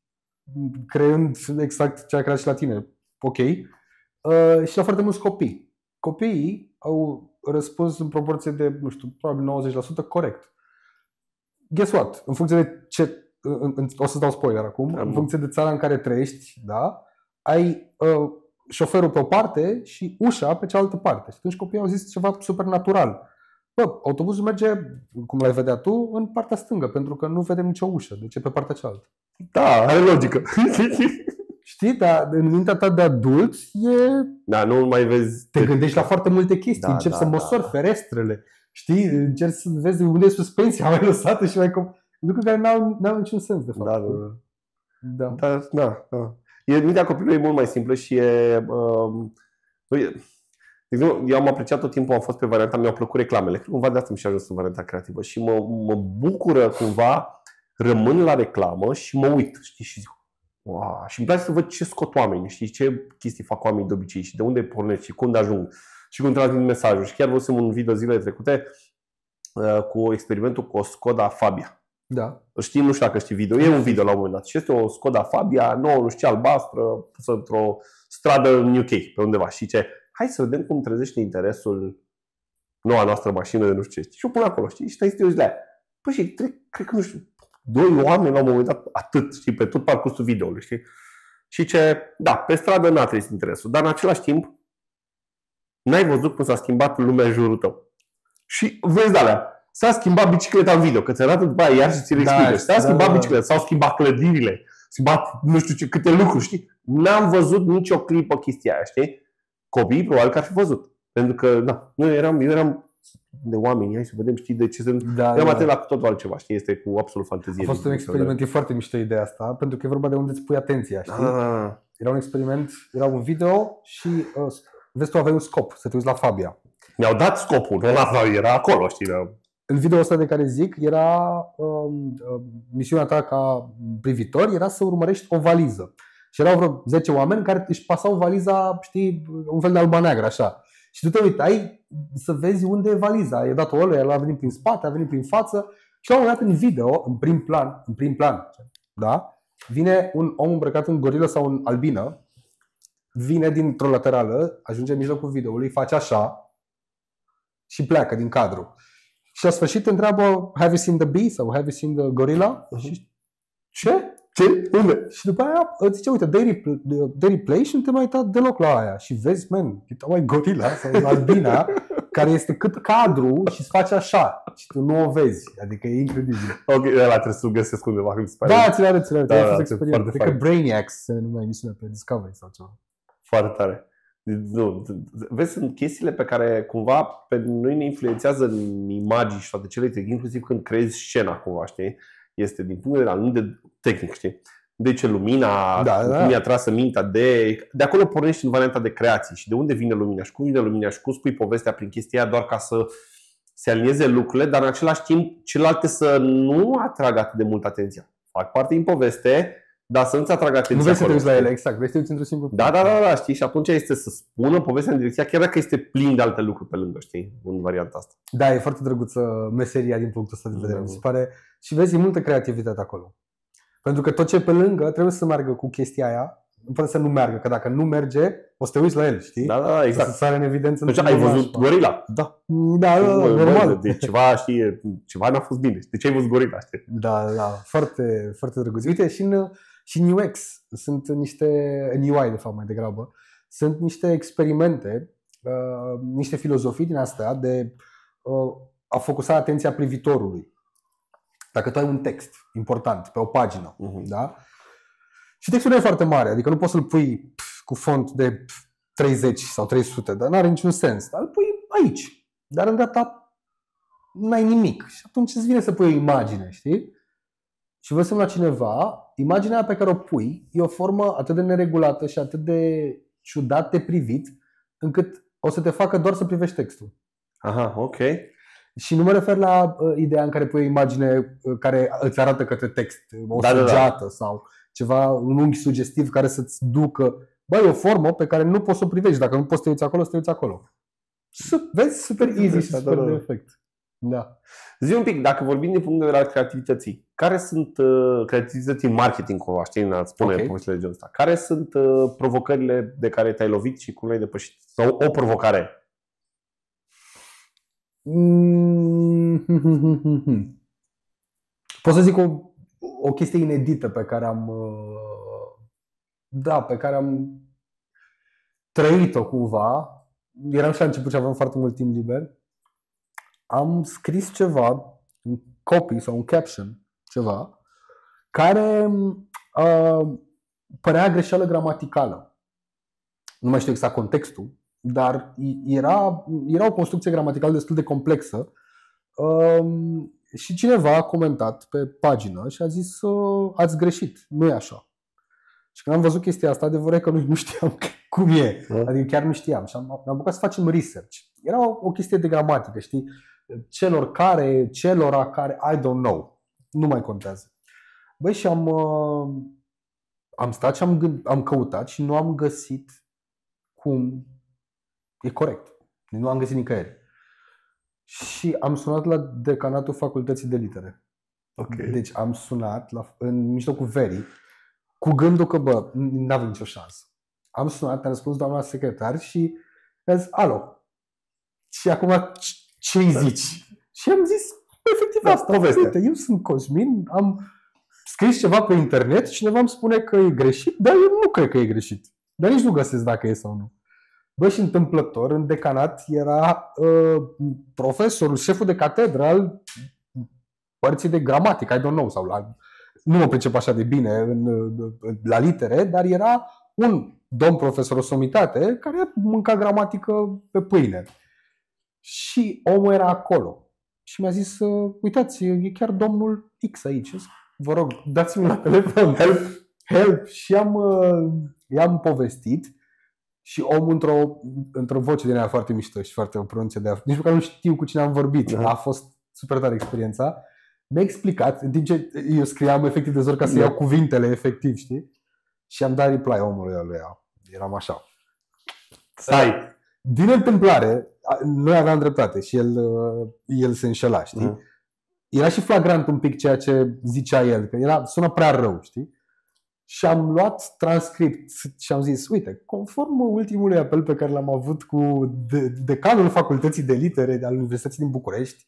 creând exact ce a creat și la tine. Ok. Și la foarte mulți copii. Copiii au răspuns în proporție de, nu știu, probabil 90% corect. Guess what? În funcție de ce... O să-ți dau spoiler acum. În funcție de țara în care trăiești, da? Ai șoferul pe o parte și ușa pe cealaltă parte. Și atunci copiii au zis ceva super natural. Bă, autobuzul merge, cum l-ai vedea tu, în partea stângă, pentru că nu vedem nicio ușă. Deci e pe partea cealaltă. Da, are logică. Știi, dar în mintea ta de adult Da, nu mai vezi... Te gândești la foarte multe chestii. Da, începi să măsori ferestrele. Știi, încerci să vezi unde e suspensia mai lăsată și mai... Lucruri care n-au niciun sens, de fapt. Da. Mintea copilului e mult mai simplă și e... Eu am apreciat tot timpul, am fost pe varianta, mi-au plăcut reclamele. Cumva de asta mi-și ajuns în varianta creativă. Și mă bucură cumva, rămân la reclamă și mă uit, știi, și zic, wow. Și îmi place să văd ce scot oamenii, știi, ce chestii fac oamenii de obicei și de unde pornesc și cum ajung și cum transmit mesajul. Și chiar văzusem un video zilele trecute cu experimentul cu o Skoda Fabia. Da. Știi, nu știu dacă știi video, e un video la un moment dat. Și este o Skoda Fabia nouă, nu știu ce, albastră, pusă într-o stradă în UK, pe undeva. Și ce? Hai să vedem cum trezește interesul noua noastră mașină de nu știu ce. Și eu pun acolo, știi? Și stai să te uiți la ea. Păi și cred că, nu știu, 2 oameni la un moment dat, atât, știi, pe tot parcursul videoului, știi? Și ce, da, pe stradă n-a trezit interesul, dar în același timp n-ai văzut cum s-a schimbat lumea în jurul tău. Și vezi de-alea, s-a schimbat bicicleta în video, că ți arată după aia iar și ți-l explică. S-a schimbat bicicleta, s-au schimbat clădirile, schimbat nu știu ce, câte lucruri, știi? N-am văzut nicio clipă chestia aia, știi? Copiii probabil că ar fi văzut. Pentru că, da, eu eram de oameni, hai să vedem, știi, de ce sunt. Eu am atent la totul altceva, știi, este cu absolut fantezie. A fost un experiment, e foarte mișto ideea asta, pentru că e vorba de unde îți pui atenția, știi? Era un experiment, era un video și vezi, tu aveai un scop, să te uiți la Fabia. Mi-au dat scopul, nu la Fabia, era acolo, știi? În video ăsta de care zic, era misiunea ta ca privitor, era să urmărești o valiză. Și erau vreo 10 oameni care își pasau valiza, știi, un fel de alba-neagră, așa. Și tu te uitai să vezi unde e valiza. I-a dat-o ăla, el a venit prin spate, a venit prin față. Și la un moment dat în video, în prim plan, da? Vine un om îmbrăcat în gorilă sau în albină, vine dintr-o laterală, ajunge în mijlocul videoului, face așa și pleacă din cadru. Și la sfârșit întreabă, have you seen the bee? Sau have you seen the gorilla? Și ce? Ce? Unde? Și după aia zice, uite, they replay și nu te mai uita deloc la aia. Și vezi, man, mai gorila sau albina care este cât cadru și îți face așa. Și tu nu o vezi. Adică e incredibil. Ok, ăla trebuie să-l găsesc undeva. Da, ți-l arăt. Da, Cred că Brainiacs se numea emisiunea pe Discovery sau ceva. Foarte tare. Nu, vezi, sunt chestiile pe care cumva pe noi ne influențează în imagini și toate cele, inclusiv când creezi scena cumva, știi? Este din punct de vedere nu de tehnic, știi? De ce lumina, cum e atrasă mintea, de acolo pornești în varianta de creație și de unde vine lumina și cum vine lumina și cum spui povestea prin chestia aia doar ca să se alinieze lucrurile, dar în același timp celelalte să nu atragă atât de mult atenția. Fac parte din poveste, dar să nu-ți atragă atenția. Nu vrei să te uiți la ele, exact. Vrei să te uiți într-un singur punct. Da, știi? Și atunci este să spună povestea în direcția, chiar dacă este plin de alte lucruri pe lângă, știi? În varianta asta. Da, e foarte drăguță meseria din punctul ăsta de vedere. Mi se pare. Și vezi, e multă creativitate acolo. Pentru că tot ce e pe lângă trebuie să meargă cu chestia aia. Nu poate să nu meargă, că dacă nu merge, o să te uiți la el, știi? Da, exact. Să sară în evidență. Deci ai văzut gorila? Da, normal. De ceva, știi, ceva n-a fost bine. De ce ai văzut gorila, știi? Da, foarte, foarte drăguț. Uite, și în UX sunt niște, în UI de fapt mai degrabă, sunt niște experimente, niște filozofii din astea de a focusa atenția privitorului. Dacă tu ai un text important pe o pagină, da? Și textul nu e foarte mare, adică nu poți să-l pui cu font de 30 sau 300, dar n-are niciun sens. Dar îl pui aici, dar în dreapta n-ai nimic. Și atunci îți vine să pui o imagine, știi? Și vă semn la cineva, imaginea pe care o pui e o formă atât de neregulată și atât de ciudat de privit, încât o să te facă doar să privești textul. Aha, ok. Și nu mă refer la ideea în care pui o imagine care îți arată către text, o săgeată sau ceva, un unghi sugestiv care să-ți ducă. Bă, e o formă pe care nu poți să o privești. Dacă nu poți să te uiți acolo, să te uiți acolo. Vezi? Super easy și super de efect. Da. Zi un pic, dacă vorbim din punct de vedere al creativității, care sunt creativității în marketing, cumva, știi, în a spune povestile de genul ăsta? Care sunt provocările de care te-ai lovit și cum le-ai depășit? Sau o provocare? Pot să zic o chestie inedită pe care am trăit-o cumva. Eram și la început și aveam foarte mult timp liber. Am scris ceva, un copy sau un caption, ceva, care părea greșeală gramaticală. Nu mai știu exact contextul, dar era o construcție gramaticală destul de complexă. Și cineva a comentat pe pagină și a zis: ați greșit, nu e așa. Și când am văzut chestia asta, adevărul e că nu știam cum e. Adică chiar nu știam. Și am apucat să facem research. Era o chestie de gramatică, știi? Celora care, I don't know. Nu mai contează. Băi, și am stat și am căutat și nu am găsit cum e corect. Nu am găsit nicăieri. Și am sunat la decanatul Facultății de Litere. Okay. Deci am sunat în mijlocul verii cu gândul că, bă, n-avem nicio șansă. Am sunat, a răspuns doamna secretar și a zis: alo. Și acum ce-i zici? Și am zis efectiv asta. Uite, eu sunt Cosmin, am scris ceva pe internet, cineva îmi spune că e greșit, dar eu nu cred că e greșit. Dar nici nu găsesc dacă e sau nu. Bă, și întâmplător, în decanat era profesorul, șeful de catedră al părții de gramatică, I don't know, sau nu mă pricep așa de bine la litere, dar era un domn profesor, o somitate, care mânca gramatică pe pâine. Și omul era acolo. Și mi-a zis: uitați, e chiar domnul X aici. Vă rog, dați-mi la telefon. Help. Și i-am povestit. Și omul într-o voce din aia foarte mișto și foarte o pronunție de aia. Nici măcar nu știu cu cine am vorbit. A fost super tare experiența. Mi-a explicat, în timp ce eu scriam efectiv de zor ca să iau cuvintele efectiv, știi? Și am dat reply omului ăluia. Eram așa. Stai! Din întâmplare, noi aveam dreptate și el se înșela, știi? Era și flagrant un pic ceea ce zicea el, că sună prea rău, știi? Și am luat transcript și am zis: uite, conform ultimului apel pe care l-am avut cu decanul Facultății de Litere al Universității din București,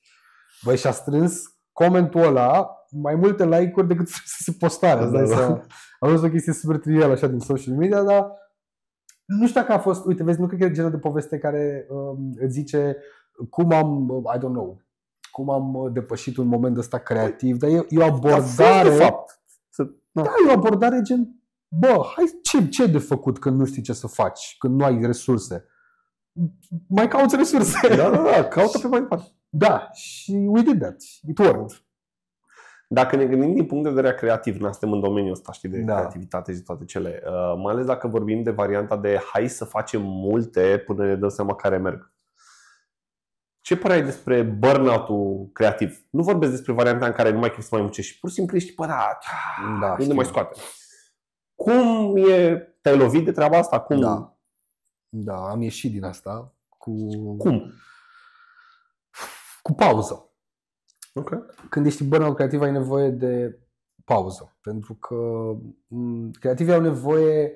băi, și-a strâns comentul ăla mai multe like-uri decât să se postare. Am văzut o chestie super trivială așa din social media, dar nu știu dacă a fost, uite, vezi, nu cred că e genul de poveste care îți zice cum am depășit un moment ăsta creativ, dar e o abordare. De fapt. Da, e o abordare gen bă, hai, ce de făcut când nu știi ce să faci, când nu ai resurse? Mai cauți resurse. Da, caută pe mai departe. Da, și we did that. It worked. Dacă ne gândim din punct de vedere creativ, noi suntem în domeniul ăsta, știi, de Da. creativitate și toate cele, mai ales dacă vorbim de varianta de hai să facem multe până ne dăm seama care merg. Ce părere ai despre burnout-ul creativ? Nu vorbesc despre varianta în care nu mai trebuie să mai muncești, pur și simplu ești, Da, unde știu. mai scoate? Cum e, te-ai lovit de treaba asta? Cum? Da, am ieșit din asta Cum? cu pauză. Okay. Când ești burnout creativ ai nevoie de pauză, pentru că creativii au nevoie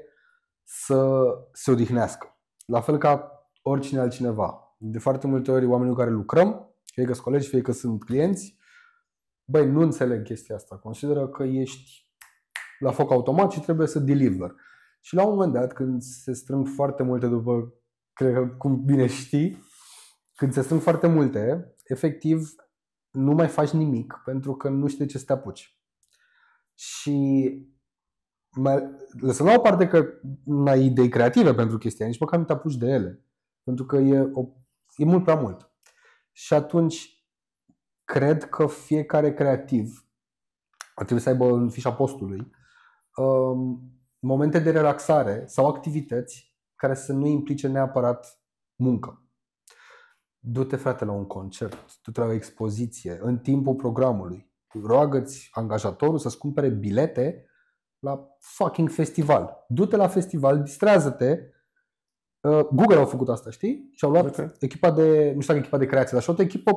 să se odihnească. La fel ca oricine altcineva. De foarte multe ori oamenii cu care lucrăm, fie că sunt colegi, fie că sunt clienți, băi, nu înțeleg chestia asta. Consideră că ești la foc automat și trebuie să deliver. Și la un moment dat, când se strâng foarte multe, după, cred că cum bine știi, când se strâng foarte multe, efectiv, nu mai faci nimic pentru că nu știi de ce să te apuci. Și lăsând la o parte că nu ai idei creative pentru chestia, nici măcar nu te apuci de ele. Pentru că e mult prea mult. Și atunci, cred că fiecare creativ ar trebui să aibă în fișa postului momente de relaxare sau activități care să nu implice neapărat muncă. Du-te, frate, la un concert, du-te la o expoziție, în timpul programului. Roagă-ți angajatorul să-ți cumpere bilete la fucking festival. Du-te la festival, distrează-te. Google au făcut asta, știi? Și au luat echipa de, nu știu dacă echipa de creație, dar și-au luat o echipă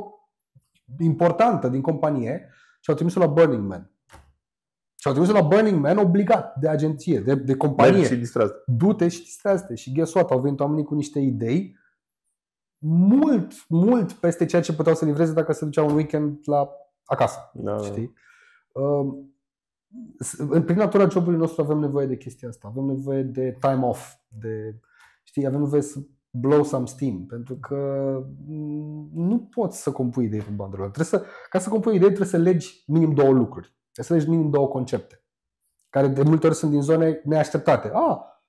importantă din companie și au trimis-o la Burning Man. Și au trimis-o la Burning Man obligat de agenție, de companie. Și distrează. Du-te și distrează-te. Și guess what? Au venit oamenii cu niște idei mult peste ceea ce puteau să livreze dacă se duceau un weekend acasă. Da. Știi? Prin natura jobului nostru avem nevoie de chestia asta. Avem nevoie de time off. Știi? Avem nevoie să blow some steam. Pentru că nu poți să compui idei pe bandă rulată. Ca să compui idei trebuie să legi minim două lucruri. Trebuie să legi minim două concepte. Care de multe ori sunt din zone neașteptate.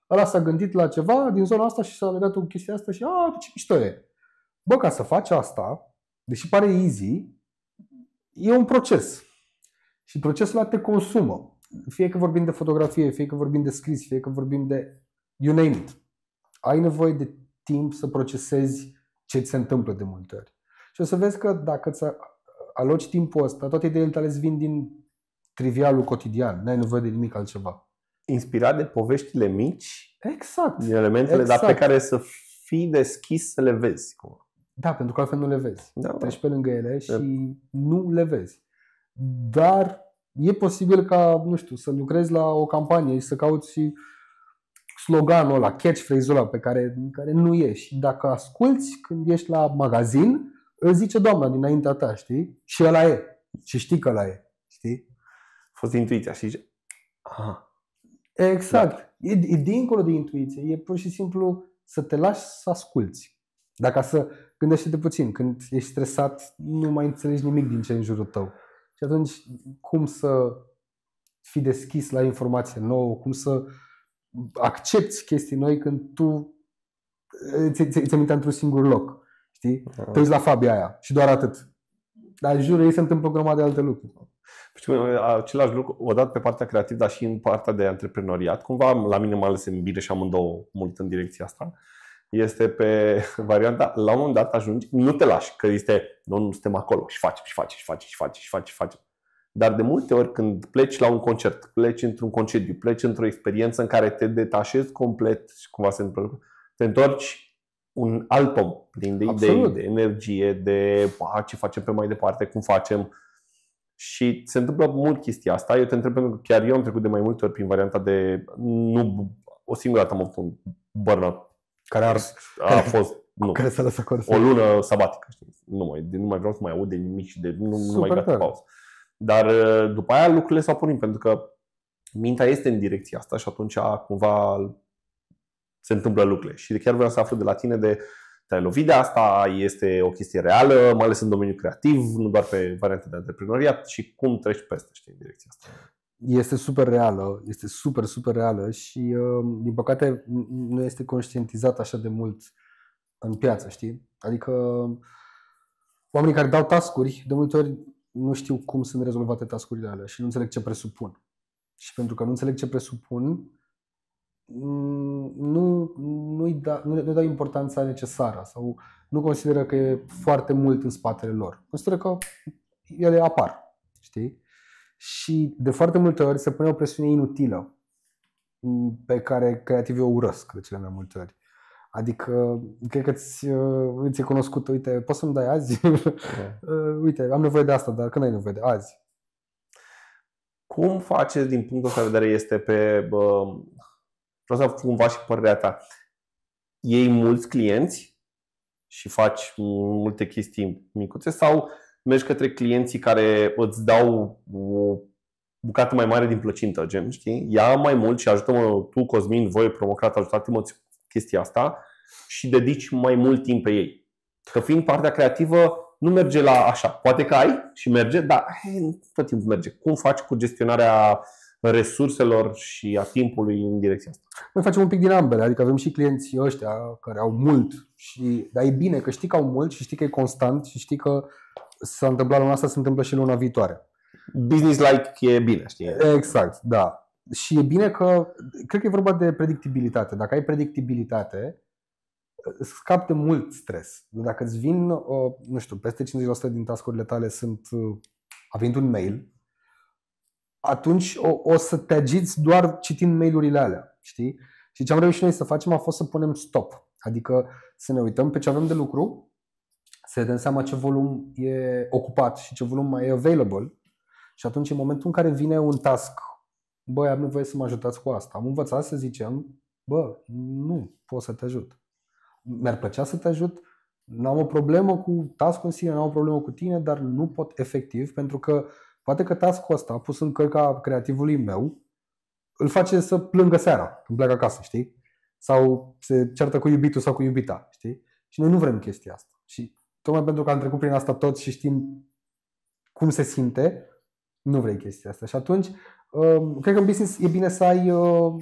Ăla s-a gândit la ceva din zona asta și s-a legat cu chestia asta și ce mișto e. Bă, ca să faci asta, deși pare easy, e un proces. Și procesul ăla te consumă. Fie că vorbim de fotografie, fie că vorbim de scris, fie că vorbim de you name it. Ai nevoie de timp să procesezi ce ți se întâmplă de multe ori. Și o să vezi că dacă îți aloci timpul ăsta, toate ideile tale îți vin din trivialul cotidian. N-ai nevoie de nimic altceva. Inspirat de poveștile mici, exact, din elementele, dar pe care să fii deschis să le vezi. Da, pentru că altfel nu le vezi. Da. Treci pe lângă ele și nu le vezi. Dar e posibil ca, nu știu, să lucrezi la o campanie și să cauți și sloganul ăla, catchphrase-ul ăla pe care nu e. Și dacă asculți când ești la magazin, îți zice doamna dinaintea ta, știi? Și ăla e. Și știi că ăla e. Știi? A fost intuiția și zice, exact. Da. E dincolo de intuiție. E pur și simplu să te lași să asculți. Dacă să gândește-te puțin, când ești stresat, nu mai înțelegi nimic din ce e în jurul tău. Și atunci, cum să fii deschis la informație nouă, cum să accepti chestii noi când tu ți-ai mintea într-un singur loc. Știi? Te uiți la Fabia aia și doar atât. Dar jur, ei se întâmplă o grămadă de alte lucruri. Același lucru, odată pe partea creativă, dar și în partea de antreprenoriat. Cumva, la mine m-a ales în bine și amândouă mult în direcția asta. Este pe varianta, la un moment dat ajungi, nu te lași, că nu suntem acolo și facem. Dar de multe ori când pleci la un concert, pleci într-un concediu, pleci într-o experiență în care te detașezi complet și cumva se întâmplă, te întorci un alt om plin de idei, de energie, de ce facem pe mai departe, cum facem. Și se întâmplă mult chestia asta. Eu te întreb pentru că chiar eu am trecut de mai multe ori prin varianta de o singură dată am avut un burnout care a fost o lună sabatică. Nu mai vreau să mai aud de nimic și nu mai gata pauză. Dar după aia lucrurile s-au pornit pentru că mintea este în direcția asta și atunci cumva se întâmplă lucrurile. Și chiar vreau să aflu de la tine te-ai lovit de asta, este o chestie reală, mai ales în domeniul creativ, nu doar pe variante de antreprenoriat și cum treci peste, în direcția asta. este super reală, este super, super reală și din păcate nu este conștientizat așa de mult în piață, știi? Adică oamenii care dau task-uri, de multe ori nu știu cum sunt rezolvate task-urile alea și nu înțeleg ce presupun. Și pentru că nu înțeleg ce presupun, nu le dau importanța necesară sau nu consideră că e foarte mult în spatele lor. Consideră că ele apar, știi? Și de foarte multe ori se pune o presiune inutilă pe care creativii o urăsc de cele mai multe ori. Adică, cred că ți-e cunoscut, uite, poți să-mi dai azi? Uite, am nevoie de asta, dar când ai nevoie de azi? Cum faceți din punctul ăsta de vedere este pe... Vreau să cumva și părerea ta. Iei mulți clienți și faci multe chestii micuțe sau mergi către clienții care îți dau o bucată mai mare din plăcintă, gen, știi? Ia mai mult și ajută-mă tu, Cosmin, voi, Promocrat, ajutați-mă chestia asta și dedici mai mult timp pe ei. Că fiind partea creativă, nu merge la așa. Poate că ai și merge, dar tot timpul merge. Cum faci cu gestionarea resurselor și a timpului în direcția asta? Noi facem un pic din ambele, adică avem și clienții ăștia care au mult, dar e bine că știi că au mult și știi că e constant și știi că s-a întâmplat luna asta, se întâmplă și luna viitoare. Business-like e bine, știi? Exact, da. Și e bine că, cred că e vorba de predictibilitate. Dacă ai predictibilitate, scapi de mult stres. Dacă îți vin, nu știu, peste 50% din task-urile tale sunt având un mail, atunci o să te agiți doar citind mail-urile alea, știi? Și ce am reușit noi să facem a fost să punem stop. Adică să ne uităm pe ce avem de lucru, să ne dăm seama ce volum e ocupat și ce volum mai e available. Și atunci, în momentul în care vine un task, băi, am nevoie să mă ajutați cu asta. Am învățat să zicem, bă, nu pot să te ajut. Mi-ar plăcea să te ajut, n-am o problemă cu task-ul în sine, n-am o problemă cu tine, dar nu pot efectiv, pentru că poate că task-ul ăsta, pus în cărca creativului meu, îl face să plângă seara când pleacă acasă, știi? Sau se ceartă cu iubitul sau cu iubita, știi? Și noi nu vrem chestia asta. Și tocmai pentru că am trecut prin asta toți și știm cum se simte, nu vrei chestia asta. Și atunci, cred că în business e bine să ai,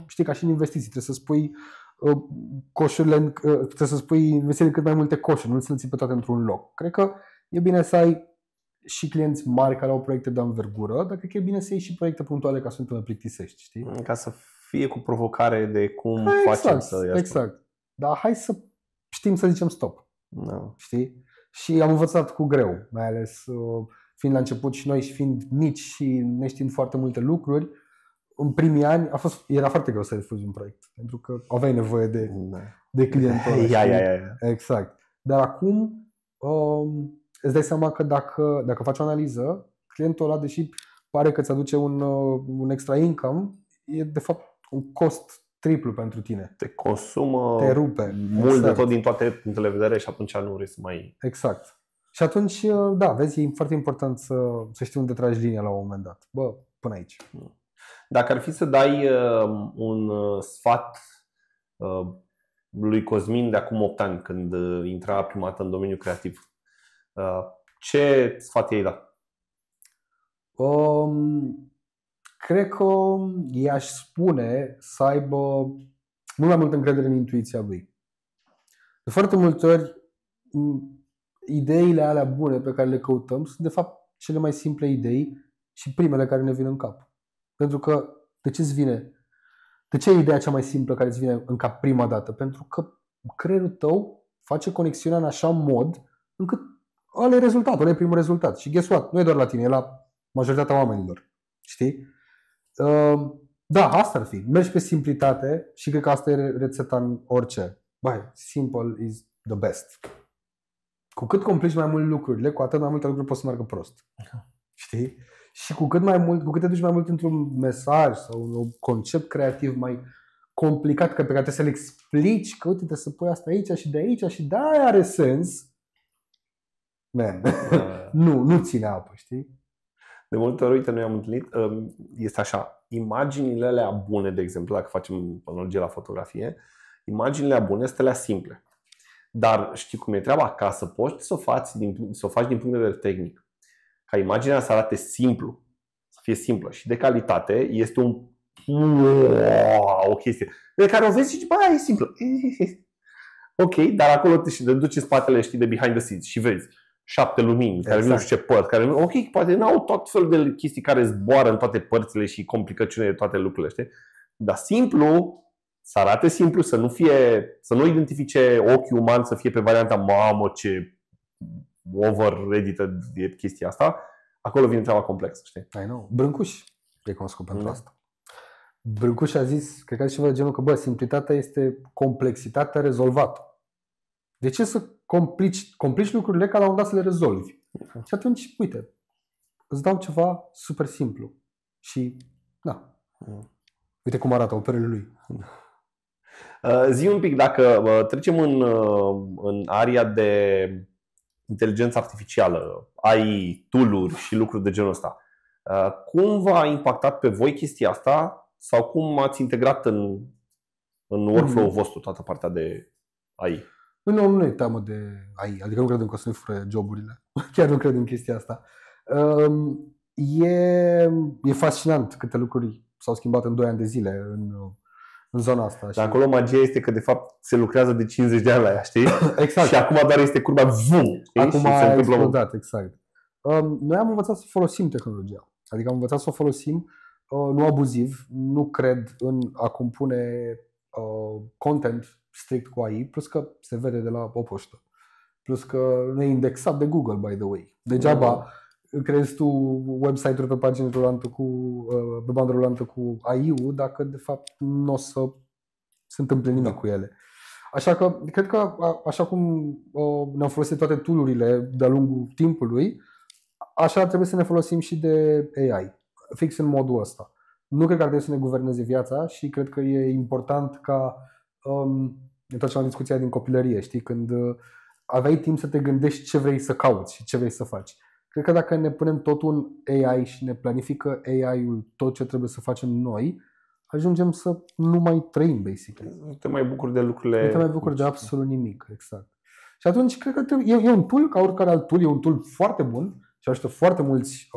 știi, ca și în investiții, trebuie să spui coșurile, trebuie să spui investiții cât mai multe coșuri, nu ți le pe toate într-un loc. Cred că e bine să ai și clienți mari care au proiecte de anvergură, dar cred că e bine să iei și proiecte punctuale ca să nu te mai plictisești, știi? Ca să fie cu provocare de cum facem să ia. Exact. Dar hai să știm să zicem stop. No. Știi? Și am învățat cu greu, mai ales fiind la început și noi și fiind mici și neștiind foarte multe lucruri. În primii ani era foarte greu să refuzi un proiect, pentru că aveai nevoie de clientul ăla. Exact. Dar acum îți dai seama că dacă faci o analiză, clientul ăla, deși pare că îți aduce un extra income, e de fapt un cost triplu pentru tine. Te consumă, te rupe mult de tot din toate punctele de vedere și atunci nu vrei să mai... Exact. Și atunci, da, vezi, e foarte important să știi unde tragi linia la un moment dat. Bă, până aici. Dacă ar fi să dai un sfat lui Cosmin de acum 8 ani, când intra prima dată în domeniul creativ, ce sfat i-ai dat? Cred că i-aș spune să aibă mult mai multă încredere în intuiția lui. De foarte multe ori, ideile alea bune pe care le căutăm sunt de fapt cele mai simple idei și primele care ne vin în cap. Pentru că, de ce îți vine? De ce e ideea cea mai simplă care îți vine în cap prima dată? Pentru că creierul tău face conexiunea în așa mod încât ăla e rezultatul, ăla e primul rezultat. Și guess what? Nu e doar la tine, e la majoritatea oamenilor. Știi? Da, asta ar fi. Mergi pe simplitate și cred că asta e rețeta în orice. Băi, simple is the best. Cu cât complici mai mult lucrurile, cu atât mai multe lucruri pot să meargă prost. Știi? Și cu cât te duci mai mult într-un mesaj sau un concept creativ mai complicat pe care trebuie să-l explici, că uite, trebuie să pui asta aici și de aici și de-aia are sens, man, nu ține apă, știi? De multe ori, uite, noi am întâlnit, este așa, imaginile alea bune, de exemplu, dacă facem analogie la fotografie, imaginile bune sunt alea simple. Dar știi cum e treaba? Ca să poți să o faci din punct de vedere tehnic, ca imaginea să arate simplu, să fie simplă și de calitate, este o chestie de care o vezi și zici, bă, e simplă. Ok, dar acolo te duci în spatele, știi, de behind the scenes și vezi 7 lumini, care nu știu ce părți, care ok, poate n-au tot felul de chestii care zboară în toate părțile și complicăciune de toate lucrurile, știi? Dar simplu, să arate simplu, să nu identifice ochiul uman, să fie pe varianta mamă ce over-edited e chestia asta, acolo vine treaba complexă, știi? I know. Brâncuș e cunoscut pentru asta. Brâncuș a zis, cred că și ceva de genul că, bă, simplitatea este complexitatea rezolvată. De ce să complici lucrurile ca la un dat să le rezolvi? Și atunci, uite, îți dau ceva super simplu. Și, da. Uite cum arată operele lui. Zi un pic, dacă trecem în area de inteligență artificială, AI, tool-uri și lucruri de genul ăsta, cum v-a impactat pe voi chestia asta sau cum ați integrat în workflow-ul vostru toată partea de AI? Nu e teamă de AI, adică nu credem că o să ne fure joburile. Chiar nu cred în chestia asta. E fascinant câte lucruri s-au schimbat în 2 ani de zile în zona asta. Dar acolo magia este că de fapt se lucrează de 50 de ani la ea, știi? Exact. Și acum doar este curba vum. Acum a explodat, exact. Noi am învățat să folosim tehnologia. Adică am învățat să o folosim nu abuziv, nu cred în a compune content strict cu AI, plus că se vede de la o poștă. Plus că nu e indexat de Google, by the way. Degeaba creezi tu website-uri pe pagină rulantă pe bandă rulantă cu AI-ul dacă de fapt nu o să se întâmple nimic cu ele. Așa că cred că așa cum ne-am folosit toate tool-urile de-a lungul timpului, așa trebuie să ne folosim și de AI, fix în modul ăsta. Nu cred că ar trebui să ne guverneze viața și cred că e important ca întoarcem la discuția din copilărie, știi, când aveai timp să te gândești ce vrei să cauți și ce vrei să faci. Cred că dacă ne punem totul în AI și ne planifică AI-ul tot ce trebuie să facem noi, ajungem să nu mai trăim, basically. Nu te mai bucuri de lucrurile... Nu te mai bucuri de absolut nimic, exact. Și atunci cred că e un tool, ca oricare alt tool, e un tool foarte bun și ajută foarte mulți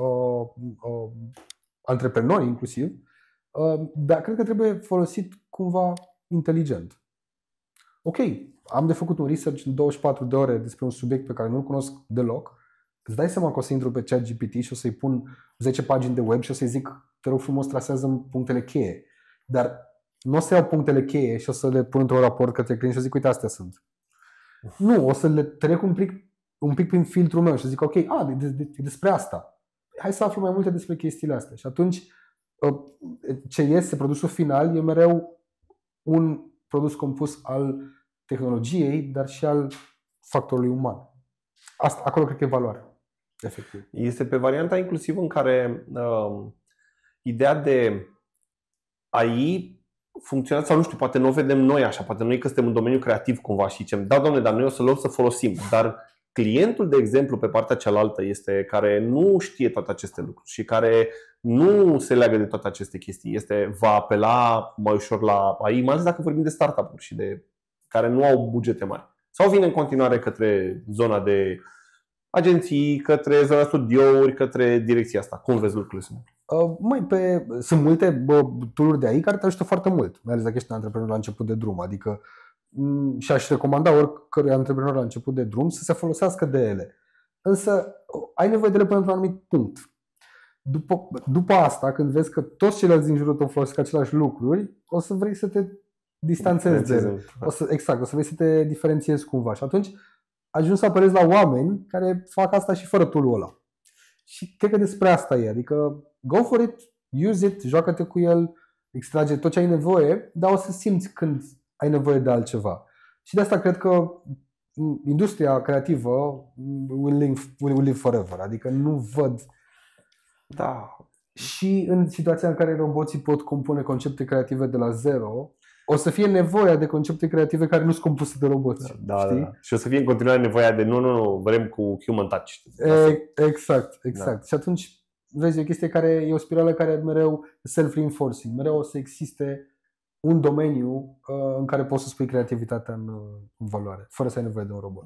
antreprenori inclusiv, dar cred că trebuie folosit cumva inteligent. Ok, am de făcut un research în 24 de ore despre un subiect pe care nu-l cunosc deloc. Îți dai seama că o să intru pe ChatGPT și o să-i pun 10 pagini de web și o să-i zic, te rog frumos, trasează-mi punctele cheie. Dar nu o să iau punctele cheie și o să le pun într-un raport către client și o să zic, uite, astea sunt. Nu, o să le trec un pic prin filtrul meu și zic, ok, despre asta. Hai să aflu mai multe despre chestiile astea. Și atunci ce iese, produsul final, e mereu un produs compus al tehnologiei, dar și al factorului uman. Asta, acolo cred că e valoarea, efectiv. Este pe varianta inclusiv în care ideea de AI funcționează, sau nu știu, poate nu o vedem noi așa, poate noi că suntem în domeniul creativ cumva și zicem, da, doamne, dar noi o să luăm să folosim. Dar clientul, de exemplu, pe partea cealaltă este care nu știe toate aceste lucruri și care nu se leagă de toate aceste chestii. Va apela mai ușor la AI, mai ales dacă vorbim de startup-uri și de care nu au bugete mari. Sau vine în continuare către zona de agenții, către zona studiouri, către direcția asta. Cum vezi lucrurile? Sunt multe tool-uri de AI care te ajută foarte mult, mai ales dacă ești un antreprenor la început de drum. Adică și aș recomanda oricărui antreprenor la început de drum să se folosească de ele. Însă ai nevoie de ele până într-un anumit punct. După asta, când vezi că toți ceilalți din jurul tău folosesc aceleași lucruri, o să vrei să te distanțezi de ele. O să vrei să te diferențiezi cumva. Și atunci ajungi să apelezi la oameni care fac asta și fără tool-ul ăla. Și cred că despre asta e. Adică go for it, use it, joacă-te cu el, extrage tot ce ai nevoie, dar o să simți când ai nevoie de altceva. Și de asta cred că industria creativă will live forever. Adică nu văd. Da. Și în situația în care roboții pot compune concepte creative de la zero, o să fie nevoia de concepte creative care nu sunt compuse de roboți. Da, știi? Da. Și o să fie în continuare nevoia de nu, vrem cu human touch. Exact. Da. Și atunci, vezi, e o chestie care e o spirală care mereu self-reinforcing. Mereu o să existe un domeniu în care poți să spui creativitatea în valoare, fără să ai nevoie de un robot.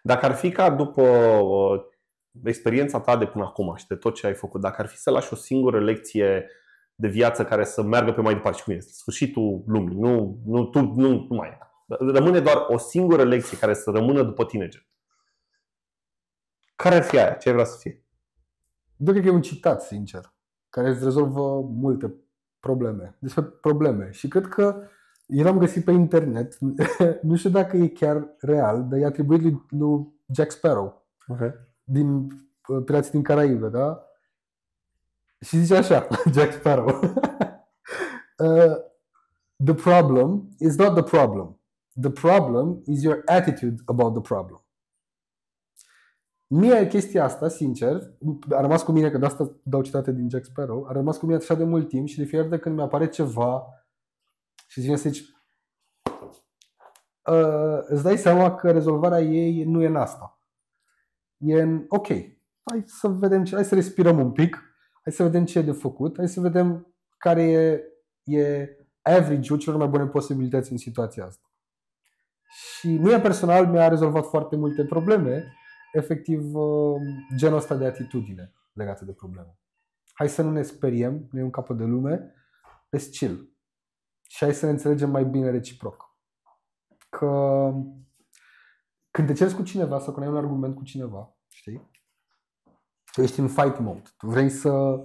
Dacă ar fi ca după experiența ta de până acum și de tot ce ai făcut, dacă ar fi să lași o singură lecție de viață care să meargă pe mai departe și cum este, sfârșitul lumii, nu mai e. Rămâne doar o singură lecție care să rămână după tine. Care ar fi aia? Ce ai vrea să fie? Eu cred că e un citat, sincer, care îți rezolvă multe probleme. Despre probleme. Și cred că eu l-am găsit pe internet. Nu știu dacă e chiar real, dar e atribuit lui Jack Sparrow. Okay. Din Pirații din Caraibe, da? Și zice așa, Jack Sparrow. The problem is not the problem. The problem is your attitude about the problem. Mie chestia asta, sincer, a rămas cu mine, că de asta dau citate din Jack Sparrow, a rămas cu mine așa de mult timp și de fiecare dată când mi-apare ceva și îți vine să zici îți dai seama că rezolvarea ei nu e în asta. E în, ok, hai să vedem hai să respirăm un pic, hai să vedem ce e de făcut, hai să vedem care e average-ul celor mai bune posibilități în situația asta. Și mie personal mi-a rezolvat foarte multe probleme, efectiv genul ăsta de atitudine legată de probleme. Hai să nu ne speriem, nu e un capăt de lume, let's chill. Și hai să ne înțelegem mai bine reciproc. Că când te ceri cu cineva sau când ai un argument cu cineva, știi? Tu ești în fight mode. Tu vrei să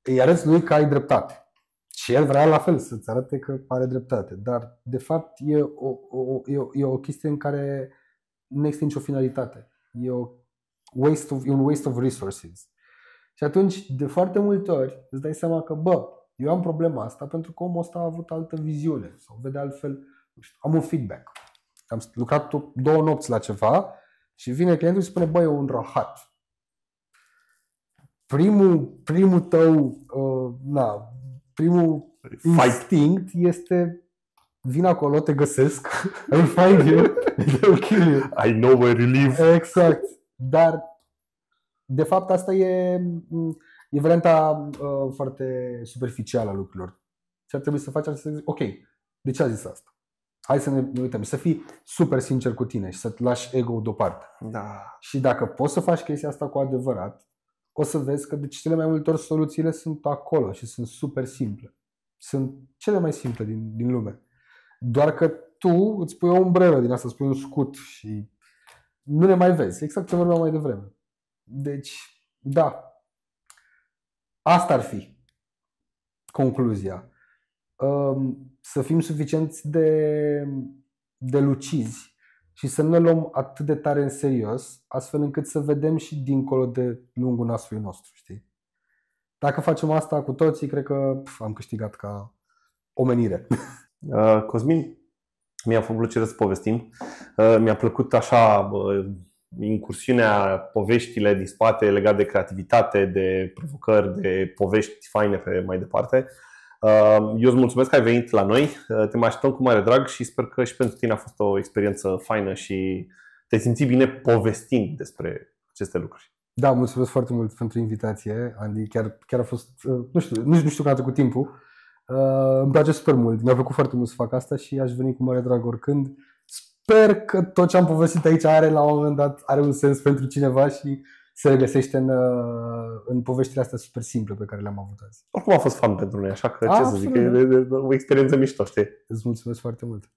îi arăți lui că ai dreptate. Și el vrea la fel să-ți arate că are dreptate. Dar, de fapt, e o chestie în care nu există nicio finalitate. E un waste of resources. Și atunci, de foarte multe ori, îți dai seama că, eu am problema asta pentru că omul ăsta a avut altă viziune sau vede altfel. Nu știu, am un feedback. Am lucrat 2 nopți la ceva și vine clientul și spune, e un rahat. Primul tău, primul instinct este vin acolo, te găsesc, I'll find you, I'll kill you. I know where you live. Exact. Dar, de fapt, asta e varianta foarte superficială a lucrurilor. Ce ar trebui să faci, să zici, ok, de ce a zis asta? Hai să ne uităm și să fii super sincer cu tine și să-ți lași ego-ul deoparte. Da. Și dacă poți să faci chestia asta cu adevărat, o să vezi că de cele mai multe ori soluțiile sunt acolo și sunt super simple. Sunt cele mai simple din lume. Doar că tu îți pui o umbrelă din asta, îți pui un scut și nu le mai vezi. Exact ce vorbeam mai devreme. Deci, da. Asta ar fi concluzia. Să fim suficienți de lucizi și să nu ne luăm atât de tare în serios, astfel încât să vedem și dincolo de lungul nasului nostru, știi? Dacă facem asta cu toții, cred că am câștigat ca omenire. Cosmin, mi-a făcut plăcere să povestim. Mi-a plăcut așa incursiunea, poveștile din spate legate de creativitate, de provocări, de povești faine pe mai departe. Eu îți mulțumesc că ai venit la noi, te mai așteptăm cu mare drag și sper că și pentru tine a fost o experiență faină și te-ai simțit bine povestind despre aceste lucruri. Da, mulțumesc foarte mult pentru invitație, Andy, chiar a fost, nu știu când a trecut timpul, îmi place super mult, mi-a plăcut foarte mult să fac asta și aș veni cu mare drag oricând. Sper că tot ce am povestit aici la un moment dat are un sens pentru cineva și se regăsește în poveștile astea super simple pe care le-am avut azi. Oricum a fost fan pentru noi, așa că ce să zic, e o experiență mișto, știi? Îți mulțumesc foarte mult.